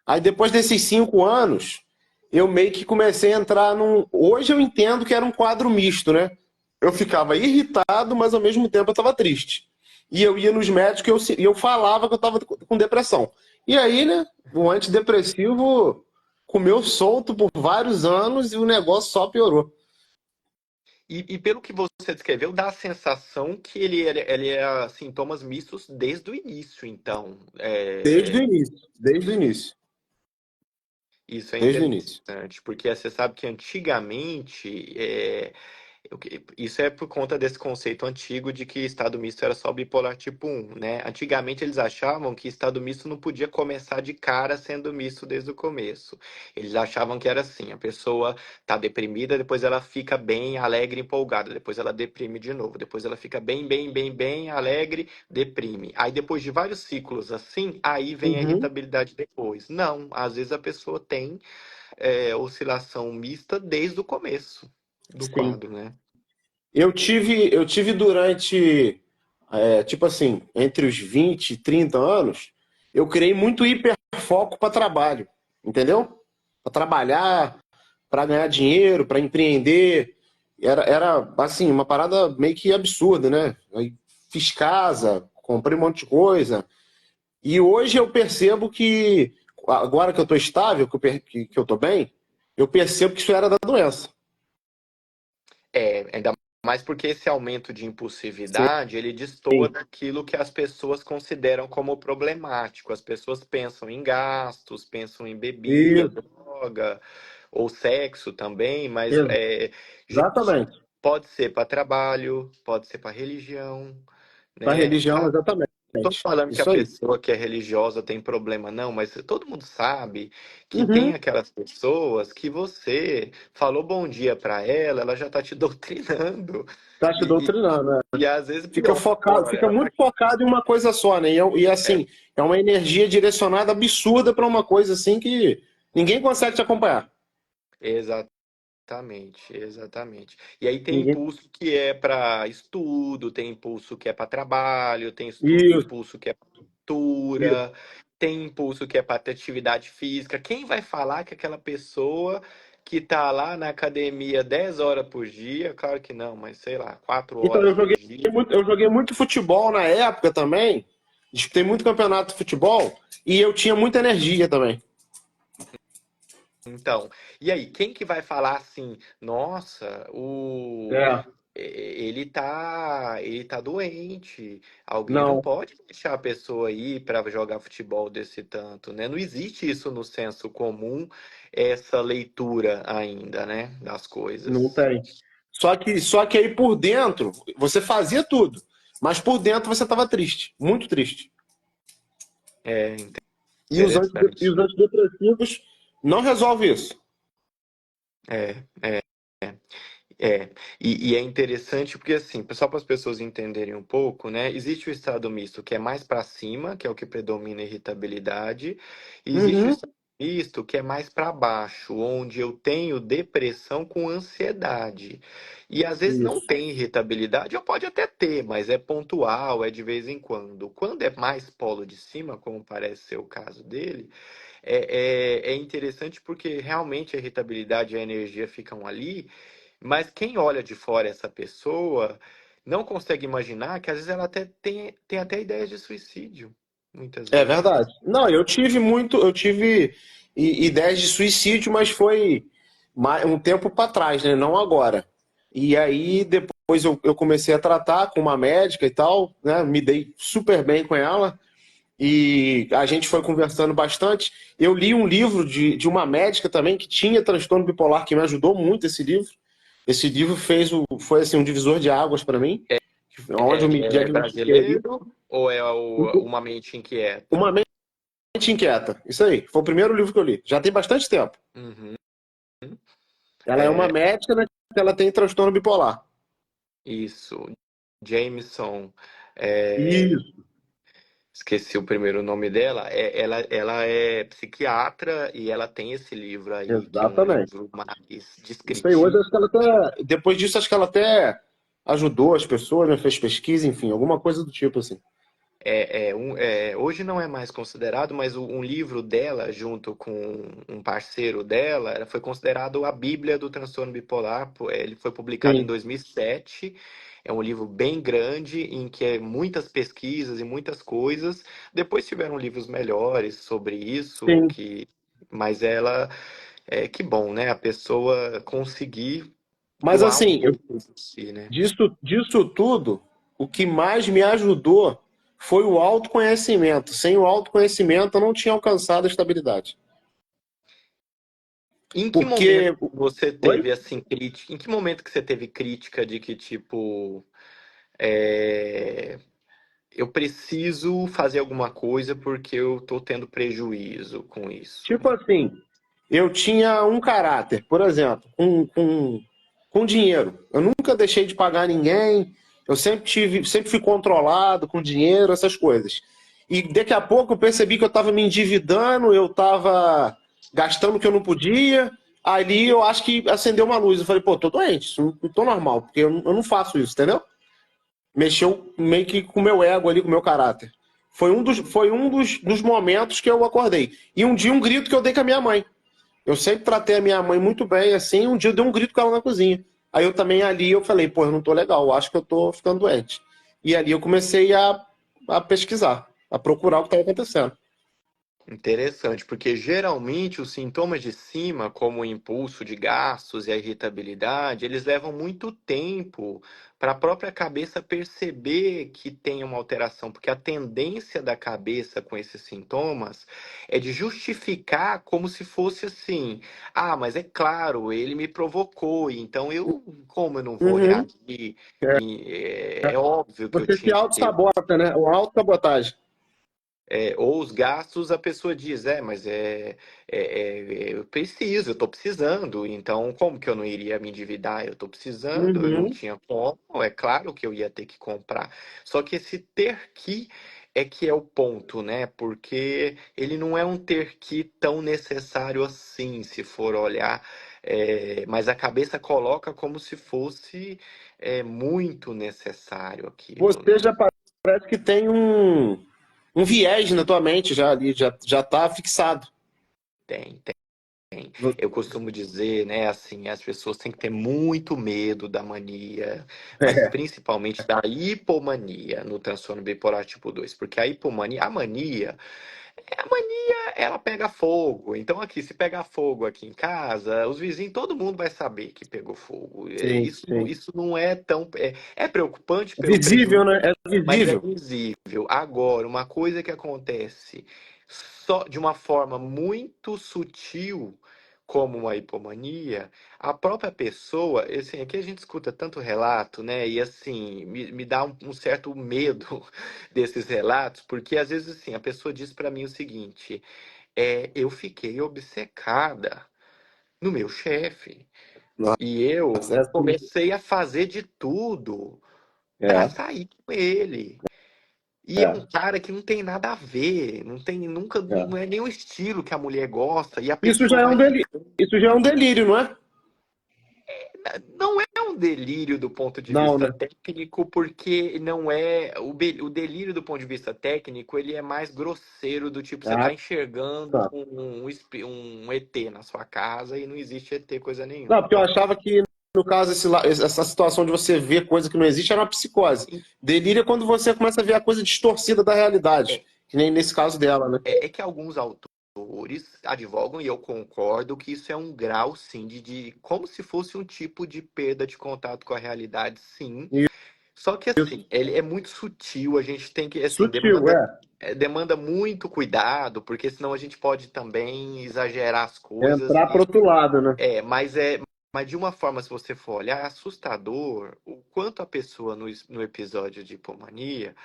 Aí depois desses 5 anos, eu meio que comecei a entrar num. Hoje eu entendo que era um quadro misto, né? Eu ficava irritado, mas ao mesmo tempo eu estava triste. E eu ia nos médicos e eu falava que eu estava com depressão. E aí, né, o antidepressivo comeu solto por vários anos e o negócio só piorou. E pelo que você descreveu, dá a sensação que ele é sintomas mistos desde o início, então. Desde o início. Desde o início. Isso é Desde o início. interessante, porque você sabe que antigamente isso é por conta desse conceito antigo de que estado misto era só bipolar tipo 1, né? Antigamente eles achavam que estado misto não podia começar de cara sendo misto desde o começo. Eles achavam que era assim, a pessoa tá deprimida, depois ela fica bem, alegre, empolgada, depois ela deprime de novo, depois ela fica bem, bem, bem, bem, alegre, deprime. Aí depois de vários ciclos assim, aí vem a Uhum. irritabilidade depois. Não, às vezes a pessoa tem oscilação mista desde o começo do Sim. quadro, né? Eu tive durante, tipo assim, entre os 20 e 30 anos, eu criei muito hiperfoco para trabalho, entendeu? Para trabalhar, para ganhar dinheiro, para empreender. Era, assim, uma parada meio que absurda, né? Aí fiz casa, comprei um monte de coisa. E hoje eu percebo que, agora que eu estou estável, que eu estou bem, eu percebo que isso era da doença. Ainda mais porque esse aumento de impulsividade, ele destoa Sim. daquilo que as pessoas consideram como problemático. As pessoas pensam em gastos, pensam em bebida, Isso, droga, ou sexo também, mas exatamente. pode ser para trabalho, pode ser para religião, Da né? religião, exatamente. Estou falando que a Isso aí. pessoa que é religiosa tem problema, não, mas todo mundo sabe que tem Uhum. aquelas pessoas que você falou bom dia para ela, ela já está te doutrinando. Tá te E, doutrinando, né? e às vezes Fica pior, focado, fica ela tá muito focado em uma coisa só, né? E é, assim, é uma energia direcionada absurda para uma coisa assim que ninguém consegue te acompanhar. Exatamente, exatamente. E aí tem Ninguém. impulso que é para estudo, tem impulso que é para trabalho, tem Isso, impulso que é para isso. cultura, tem impulso que é para atividade física. Quem vai falar que aquela pessoa que tá lá na academia 10 horas por dia, claro que não, mas sei lá, 4 Então, horas por dia. eu joguei muito futebol na época também. Disputei muito campeonato de futebol e eu tinha muita energia também. Então, e aí, quem que vai falar assim, nossa, É, ele tá doente. Alguém não não, pode deixar a pessoa ir para jogar futebol desse tanto, né? Não existe isso no senso comum, essa leitura ainda, né, das não coisas. tem. Só que aí por dentro, você fazia tudo, mas por dentro você estava triste, muito triste. É E interessante. os antidepressivos não resolvem isso. É, é. É, e é interessante porque, assim, só para as pessoas entenderem um pouco, né? Existe o estado misto que é mais para cima, que é o que predomina a irritabilidade, e existe o Uhum. estado misto que é mais para baixo, onde eu tenho depressão com ansiedade. E às vezes não Isso. tem irritabilidade, ou pode até ter, mas é pontual, é de vez em quando. Quando é mais polo de cima, como parece ser o caso dele, é interessante porque realmente a irritabilidade e a energia ficam ali. Mas quem olha de fora essa pessoa não consegue imaginar que às vezes ela até tem até ideias de suicídio, muitas É vezes. verdade. Não, eu tive ideias de suicídio, mas foi um tempo para trás, né? Não agora. E aí depois eu comecei a tratar com uma médica e tal, né? Me dei super bem com ela e a gente foi conversando bastante. Eu li um livro de uma médica também que tinha transtorno bipolar, que me ajudou muito esse livro. Esse livro foi assim, um divisor de águas para mim, onde eu me É diagnostiquei brasileiro ou é Uma Mente Inquieta? uma mente inquieta. Isso aí, foi o primeiro livro que eu li. Já tem bastante tempo. Uhum. Ela é uma É, médica, né, que ela tem transtorno bipolar. isso. Jameson, é, Isso, esqueci o primeiro nome dela. Ela é psiquiatra e ela tem esse livro aí, que é um exatamente. livro mais Isso aí, hoje descritivo. acho que ela até. Depois disso, acho que ela até ajudou as pessoas, né, fez pesquisa, enfim, alguma coisa do tipo assim. Hoje não é mais considerado, mas um livro dela, junto com um parceiro dela, foi considerado a Bíblia do transtorno bipolar. Ele foi publicado em Sim, 2007. É um livro bem grande, em que é muitas pesquisas e muitas coisas. Depois tiveram livros melhores sobre isso, sim. mas ela, que bom, né? A pessoa conseguir Mas doar um assim, pouco de si, né? disso tudo, o que mais me ajudou foi o autoconhecimento. Sem o autoconhecimento, eu não tinha alcançado a estabilidade. Em que momento Porque. você Oi? teve assim crítica? Em que momento que você teve crítica de que tipo é, eu preciso fazer alguma coisa porque eu tô tendo prejuízo com isso? Tipo assim, eu tinha um caráter, por exemplo, com dinheiro. Eu nunca deixei de pagar ninguém, eu sempre fui controlado com dinheiro, essas coisas. E daqui a pouco eu percebi que eu estava me endividando, eu estava gastando o que eu não podia. Ali eu acho que acendeu uma luz. Eu falei, pô, tô doente, isso não tô normal, porque eu não faço isso, entendeu? Mexeu meio que com o meu ego ali, com o meu caráter. Foi um dos momentos que eu acordei. E um dia um grito que eu dei com a minha mãe. Eu sempre tratei a minha mãe muito bem, assim, um dia eu dei um grito com ela na cozinha. Aí eu também ali eu falei, pô, eu não tô legal, eu acho que eu tô ficando doente. E ali eu comecei a pesquisar, a procurar o que estava acontecendo. Interessante, porque geralmente os sintomas de cima, como o impulso de gastos e a irritabilidade, eles levam muito tempo para a própria cabeça perceber que tem uma alteração, porque a tendência da cabeça com esses sintomas é de justificar como se fosse assim: ah, mas é claro, ele me provocou, então como eu não vou Uhum. reagir? É, É óbvio que eu você se tinha que ter. auto-sabota, né? O auto-sabotagem. Ou os gastos, a pessoa diz, mas eu preciso, eu estou precisando, então como que eu não iria me endividar? Eu estou precisando, eu não Uhum. tinha como, é claro que eu ia ter que comprar. Só que esse ter que é o ponto, né? Porque ele não é um ter que tão necessário assim, se for olhar. mas a cabeça coloca como se fosse muito necessário aquilo, Você né? já parece que tem um viés na tua mente já ali, já tá fixado. Tem, tem. Eu costumo dizer, né, assim, as pessoas têm que ter muito medo da mania, mas É, principalmente da hipomania no transtorno bipolar tipo 2, porque a hipomania, a mania, ela pega fogo. Então aqui, se pegar fogo aqui em casa, os vizinhos, todo mundo vai saber que pegou fogo. sim, sim. Isso não é tão, é preocupante É pelo visível, prejuízo, né? É mas é visível. visível. Agora, uma coisa que acontece só de uma forma muito sutil, como uma hipomania, a própria pessoa, assim, aqui a gente escuta tanto relato, né? E assim, me dá um certo medo desses relatos, porque às vezes assim, a pessoa diz para mim o seguinte: eu fiquei obcecada no meu chefe e eu Nossa, é assim. comecei a fazer de tudo para É, sair com ele. E é um é, cara que não tem nada a ver, não tem nunca, não é. é nem o estilo que a mulher gosta, e a Isso pessoa já é vai um delírio. ficando. Isso já é um delírio, não é? Não é um delírio do ponto de Não, vista né? técnico, porque não é o delírio do ponto de vista técnico, ele é mais grosseiro, do tipo, você Ah, está enxergando tá. um ET na sua casa e não existe ET coisa Não, nenhuma. porque eu Então, achava que, no caso, essa situação de você ver coisa que não existe era uma psicose. Delírio é quando você começa a ver a coisa distorcida da realidade. é, Que nem nesse caso dela, né? é que alguns autores advogam, e eu concordo, que isso é um grau, sim, como se fosse um tipo de perda de contato com a realidade, sim. Só que assim, Isso. ele é muito sutil, a gente tem que, assim, Sutil, é. demanda muito cuidado, porque senão a gente pode também exagerar as coisas. Entrar pro outro lado, né? Mas de uma forma, se você for olhar, é assustador o quanto a pessoa no episódio de hipomania,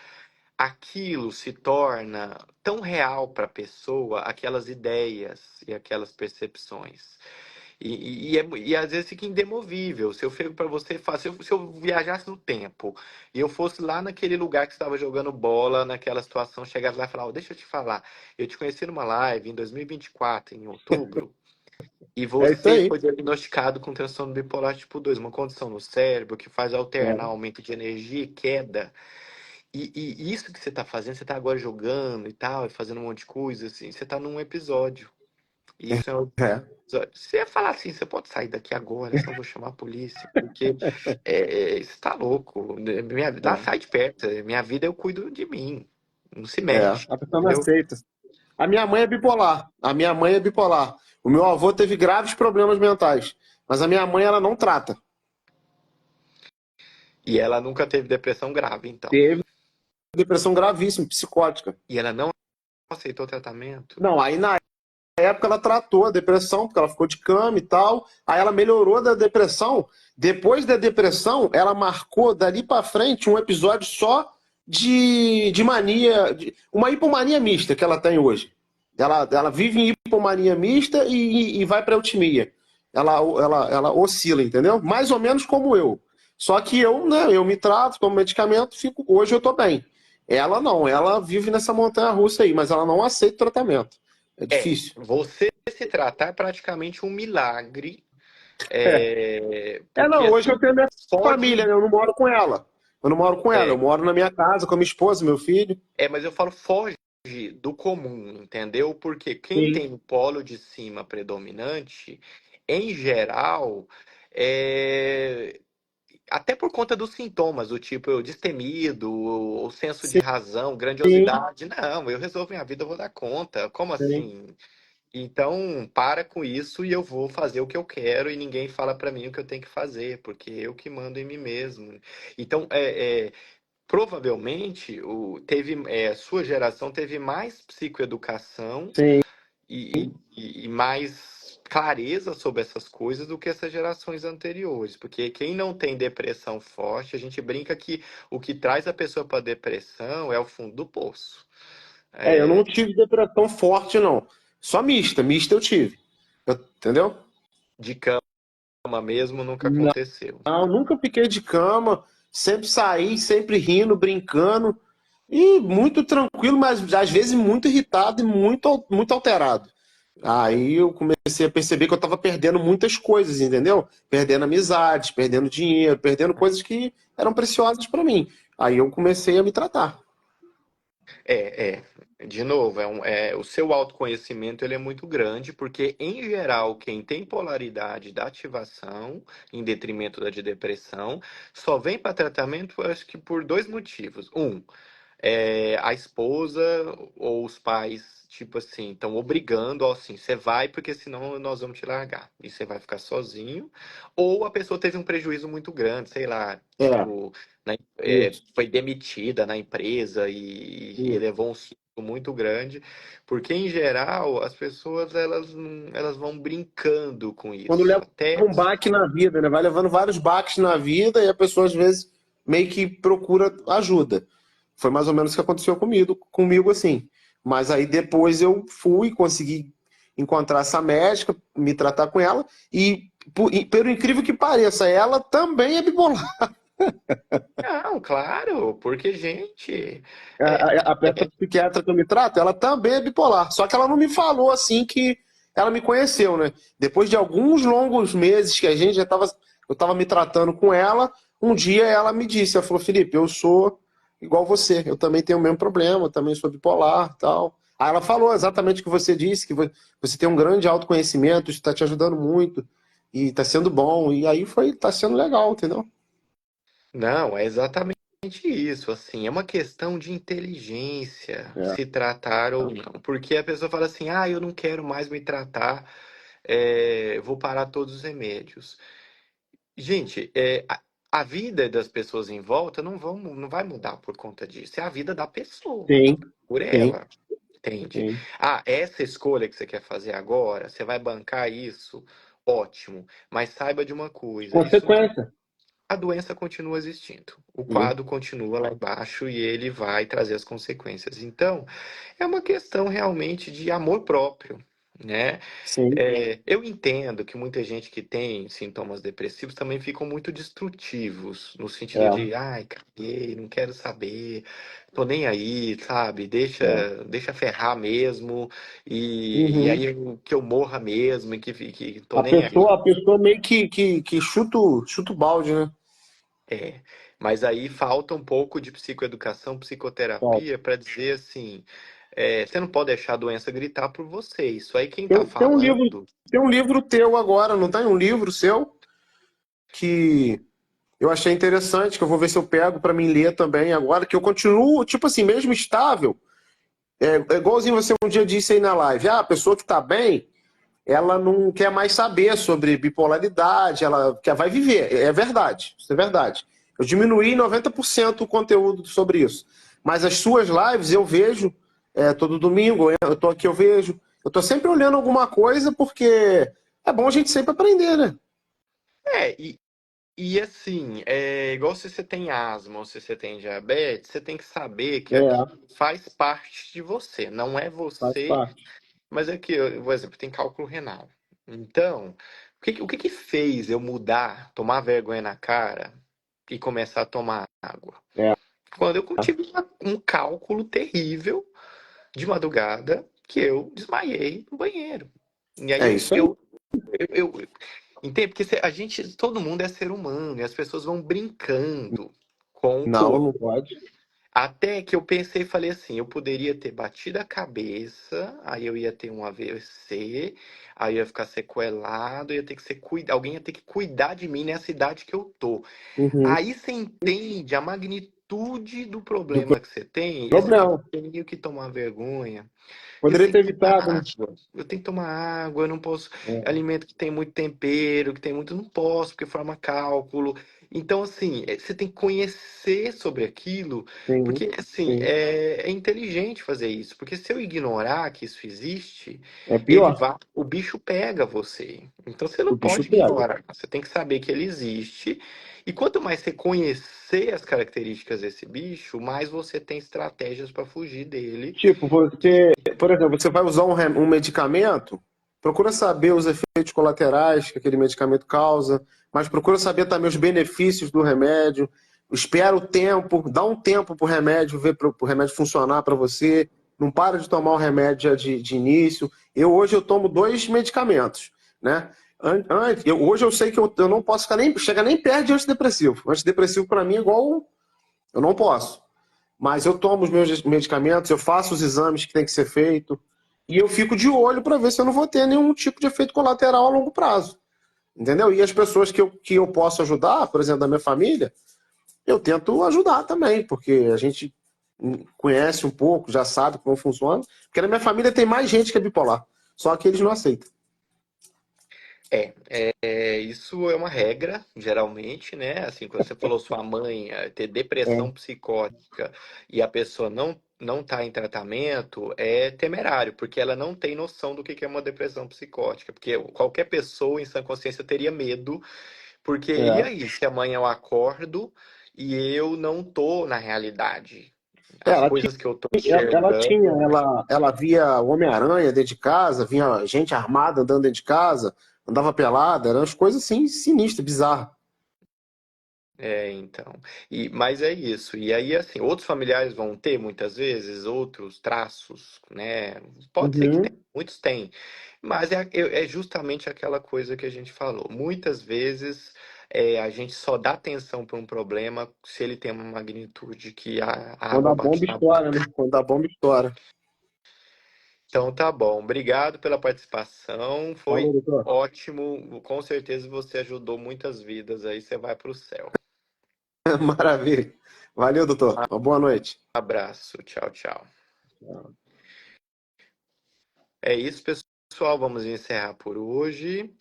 aquilo se torna tão real para a pessoa, aquelas ideias e aquelas percepções. E às vezes fica indemovível. Se eu chego para você e falo, se eu viajasse no tempo e eu fosse lá naquele lugar que você estava jogando bola, naquela situação, chegasse lá e falar, deixa eu te falar, eu te conheci numa live em 2024, em outubro, e É isso você aí. foi diagnosticado com transtorno bipolar tipo 2, uma condição no cérebro que faz alternar É. aumento de energia e queda. E isso que você está fazendo, você está agora jogando e tal, e fazendo um monte de coisa, assim, você está num episódio. E isso é um É. episódio. Você ia falar assim, você pode sair daqui agora, senão eu vou chamar a polícia, porque você está louco. Lá É. sai de perto, minha vida eu cuido de mim. Não se É. mexe, A pessoa não entendeu? aceita. A minha mãe é bipolar. A minha mãe é bipolar. O meu avô teve graves problemas mentais. Mas a minha mãe, ela não trata. E ela nunca teve depressão grave, então. Teve depressão gravíssima, psicótica. E ela não aceitou tratamento. Não, aí na época ela tratou a depressão, porque ela ficou de cama e tal. Aí ela melhorou da depressão. Depois da depressão, ela marcou dali pra frente um episódio só de mania, uma hipomania mista que ela tem hoje. Ela vive em hipomania mista e vai pra eutimia. Ela oscila, entendeu? Mais ou menos como eu. Só que eu, né, eu me trato, tomo medicamento, hoje eu tô bem. Ela não, ela vive nessa montanha russa aí, mas ela não aceita o tratamento. É difícil. Você se tratar é praticamente um milagre. É. Porque Não, hoje eu assim, tenho minha só família, de. né? Eu não moro com ela. Eu não moro com ela, eu É, moro na minha casa com a minha esposa, meu filho. mas eu falo foge do comum, entendeu? Porque quem Sim. tem um polo de cima predominante, em geral, é, até por conta dos sintomas, do tipo destemido, o senso de razão, Sim, grandiosidade. Não, eu resolvo minha vida, eu vou dar conta. Como sim. assim? Então, para com isso e eu vou fazer o que eu quero e ninguém fala para mim o que eu tenho que fazer, porque eu que mando em mim mesmo. Então, provavelmente, sua geração teve mais psicoeducação Sim. e mais clareza sobre essas coisas do que essas gerações anteriores. Porque quem não tem depressão forte, a gente brinca que o que traz a pessoa para depressão é o fundo do poço. Eu É, não tive depressão forte, não. Só mista, mista eu tive. Entendeu? de cama mesmo nunca Não, aconteceu. nunca fiquei de cama, sempre saí, sempre rindo, brincando. E muito tranquilo, mas às vezes muito irritado e muito alterado. Aí eu comecei a perceber que eu estava perdendo muitas coisas, entendeu? Perdendo amizades, perdendo dinheiro, perdendo coisas que eram preciosas para mim. Aí eu comecei a me tratar. De novo, o seu autoconhecimento ele é muito grande, porque, em geral, quem tem polaridade da ativação, em detrimento da de depressão, só vem para tratamento, eu acho que por dois motivos. A esposa ou os pais, tipo assim, estão obrigando, ó, assim, você vai porque senão nós vamos te largar e você vai ficar sozinho. Ou a pessoa teve um prejuízo muito grande, sei lá, É, tipo, isso, foi demitida na empresa e isso. levou um susto muito grande, porque em geral as pessoas elas vão brincando com Quando isso, leva até um baque na vida, né? Vai levando vários baques na vida e a pessoa às vezes meio que procura ajuda. Foi mais ou menos o que aconteceu comigo assim. Mas aí depois eu fui, consegui encontrar essa médica, me tratar com ela e pelo incrível que pareça, ela também é bipolar. não, claro, porque gente, A, é, a psiquiatra que eu me trato, ela também é bipolar. Só que ela não me falou assim que ela me conheceu, né? Depois de alguns longos meses que a gente já estava, eu estava me tratando com ela, um dia ela me disse, ela falou, Felipe, eu sou igual você, eu também tenho o mesmo problema, eu também sou bipolar, tal. Aí ela falou exatamente o que você disse, que você tem um grande autoconhecimento, isso está te ajudando muito e está sendo bom. E aí está sendo legal, entendeu? não, é exatamente isso, assim, é uma questão de inteligência É. se tratar ou não, porque a pessoa fala assim, eu não quero mais me tratar, vou parar todos os remédios. Gente, a vida das pessoas em volta não vai mudar por conta disso, é a vida da pessoa, Sim, por sim, ela, entende? sim. Essa escolha que você quer fazer agora, você vai bancar isso, ótimo, mas saiba de uma coisa, isso não Consequência. a doença continua existindo. O Sim. quadro continua lá embaixo e ele vai trazer as consequências. Então, é uma questão realmente de amor próprio, né? Sim. Eu entendo que muita gente que tem sintomas depressivos também ficam muito destrutivos, no sentido É, de, ai, caguei, não quero saber, tô nem aí, sabe? é. Deixa ferrar mesmo, e Uhum. aí que eu morra mesmo, e que tô nem aí. A pessoa meio que chuta o balde, né? É, mas aí falta um pouco de psicoeducação, Ó, psicoterapia para dizer assim, você não pode deixar a doença gritar por você. Isso aí quem tá tem um livro, falando, tem um livro teu agora, não tem um livro seu que eu achei interessante, que eu vou ver se eu pego para mim ler também agora, que eu continuo, tipo assim, mesmo estável, é igualzinho você um dia disse aí na live, a pessoa que tá bem, ela não quer mais saber sobre bipolaridade, ela quer, vai viver. É verdade, isso é verdade. Eu diminuí 90% o conteúdo sobre isso. Mas as suas lives eu vejo todo domingo, eu tô aqui, eu vejo. Eu tô sempre olhando alguma coisa porque é bom a gente sempre aprender, né? é, e, e assim, igual se você tem asma ou se você tem diabetes, você tem que saber que É, aquilo faz parte de você, não é faz você, parte. mas é que, por exemplo, tem cálculo renal. Então, o que que fez eu mudar, tomar vergonha na cara e começar a tomar água? É, Quando eu tive um cálculo terrível de madrugada que eu desmaiei no banheiro. E aí é isso aí. entende? Porque todo mundo é ser humano e as pessoas vão brincando com o Não, corpo. não pode. Até que eu pensei e falei assim, eu poderia ter batido a cabeça, aí eu ia ter um AVC, aí eu ia ficar sequelado, ia ter que alguém ia ter que cuidar de mim nessa idade que eu tô. Uhum. Aí você entende a magnitude do Do problema que você tem, e aí você fala, problema. eu tenho que tomar vergonha, eu Poderia tenho ter que tomar evitado, né? água, eu tenho que tomar água, eu não posso, É, alimento que tem muito tempero, que tem muito, não posso, porque forma cálculo. Então, assim, você tem que conhecer sobre aquilo, sim, porque, assim, sim. é inteligente fazer isso, porque se eu ignorar que isso existe, É pior. o bicho pega você. Então, você não O bicho pode pega. ignorar, você tem que saber que ele existe, e quanto mais você conhecer as características desse bicho, mais você tem estratégias para fugir dele. Tipo, por exemplo, você vai usar um medicamento, procura saber os efeitos colaterais que aquele medicamento causa, mas procura saber também os benefícios do remédio. Espera o tempo, dá um tempo para o remédio, ver para o remédio funcionar para você. não para de tomar o remédio de início. Hoje eu tomo dois medicamentos, né? Hoje eu sei que eu não posso chegar nem perto de antidepressivo. Antidepressivo para mim é igual, eu não posso. Mas eu tomo os meus medicamentos, eu faço os exames que tem que ser feito e eu fico de olho para ver se eu não vou ter nenhum tipo de efeito colateral a longo prazo. Entendeu? E as pessoas que eu posso ajudar, por exemplo, da minha família, eu tento ajudar também, porque a gente conhece um pouco, já sabe como funciona. Porque na minha família tem mais gente que é bipolar, só que eles não aceitam. Isso é uma regra, geralmente, né? Assim, quando você falou sua mãe ter depressão É. psicótica e a pessoa não está em tratamento, é temerário, porque ela não tem noção do que é uma depressão psicótica. Porque qualquer pessoa em sã consciência teria medo, porque e É. aí, se amanhã eu acordo e eu não tô na realidade? As Ela tinha, coisas que eu tô ela tinha, enxergando. ela via Homem-Aranha dentro de casa, vinha gente armada andando dentro de casa, andava pelada, eram as coisas assim sinistras, bizarras. Então. Mas é isso. E aí, assim, outros familiares vão ter muitas vezes outros traços, né? Pode ser que tenha, Uhum. muitos têm. Mas é justamente aquela coisa que a gente falou. Muitas vezes a gente só dá atenção para um problema se ele tem uma magnitude que a Quando água a bate bomba na estoura, boca. né? Quando a bomba estoura. Então tá bom. Obrigado pela participação. Falou, Foi doutor. ótimo. Com certeza você ajudou muitas vidas. Aí você vai para o céu. Maravilha. Valeu, doutor. Uma boa noite. Abraço. Tchau, tchau. É isso, pessoal. Vamos encerrar por hoje.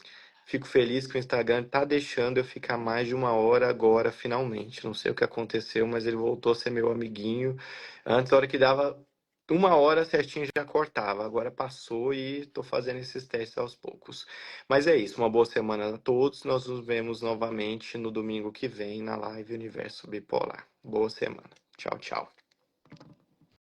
Fico feliz que o Instagram tá deixando eu ficar mais de uma hora agora, finalmente. Não sei o que aconteceu, mas ele voltou a ser meu amiguinho. Antes, a hora que dava uma hora certinho já cortava. Agora passou e tô fazendo esses testes aos poucos. Mas é isso. Uma boa semana a todos. Nós nos vemos novamente no domingo que vem na live Universo Bipolar. Boa semana. Tchau, tchau.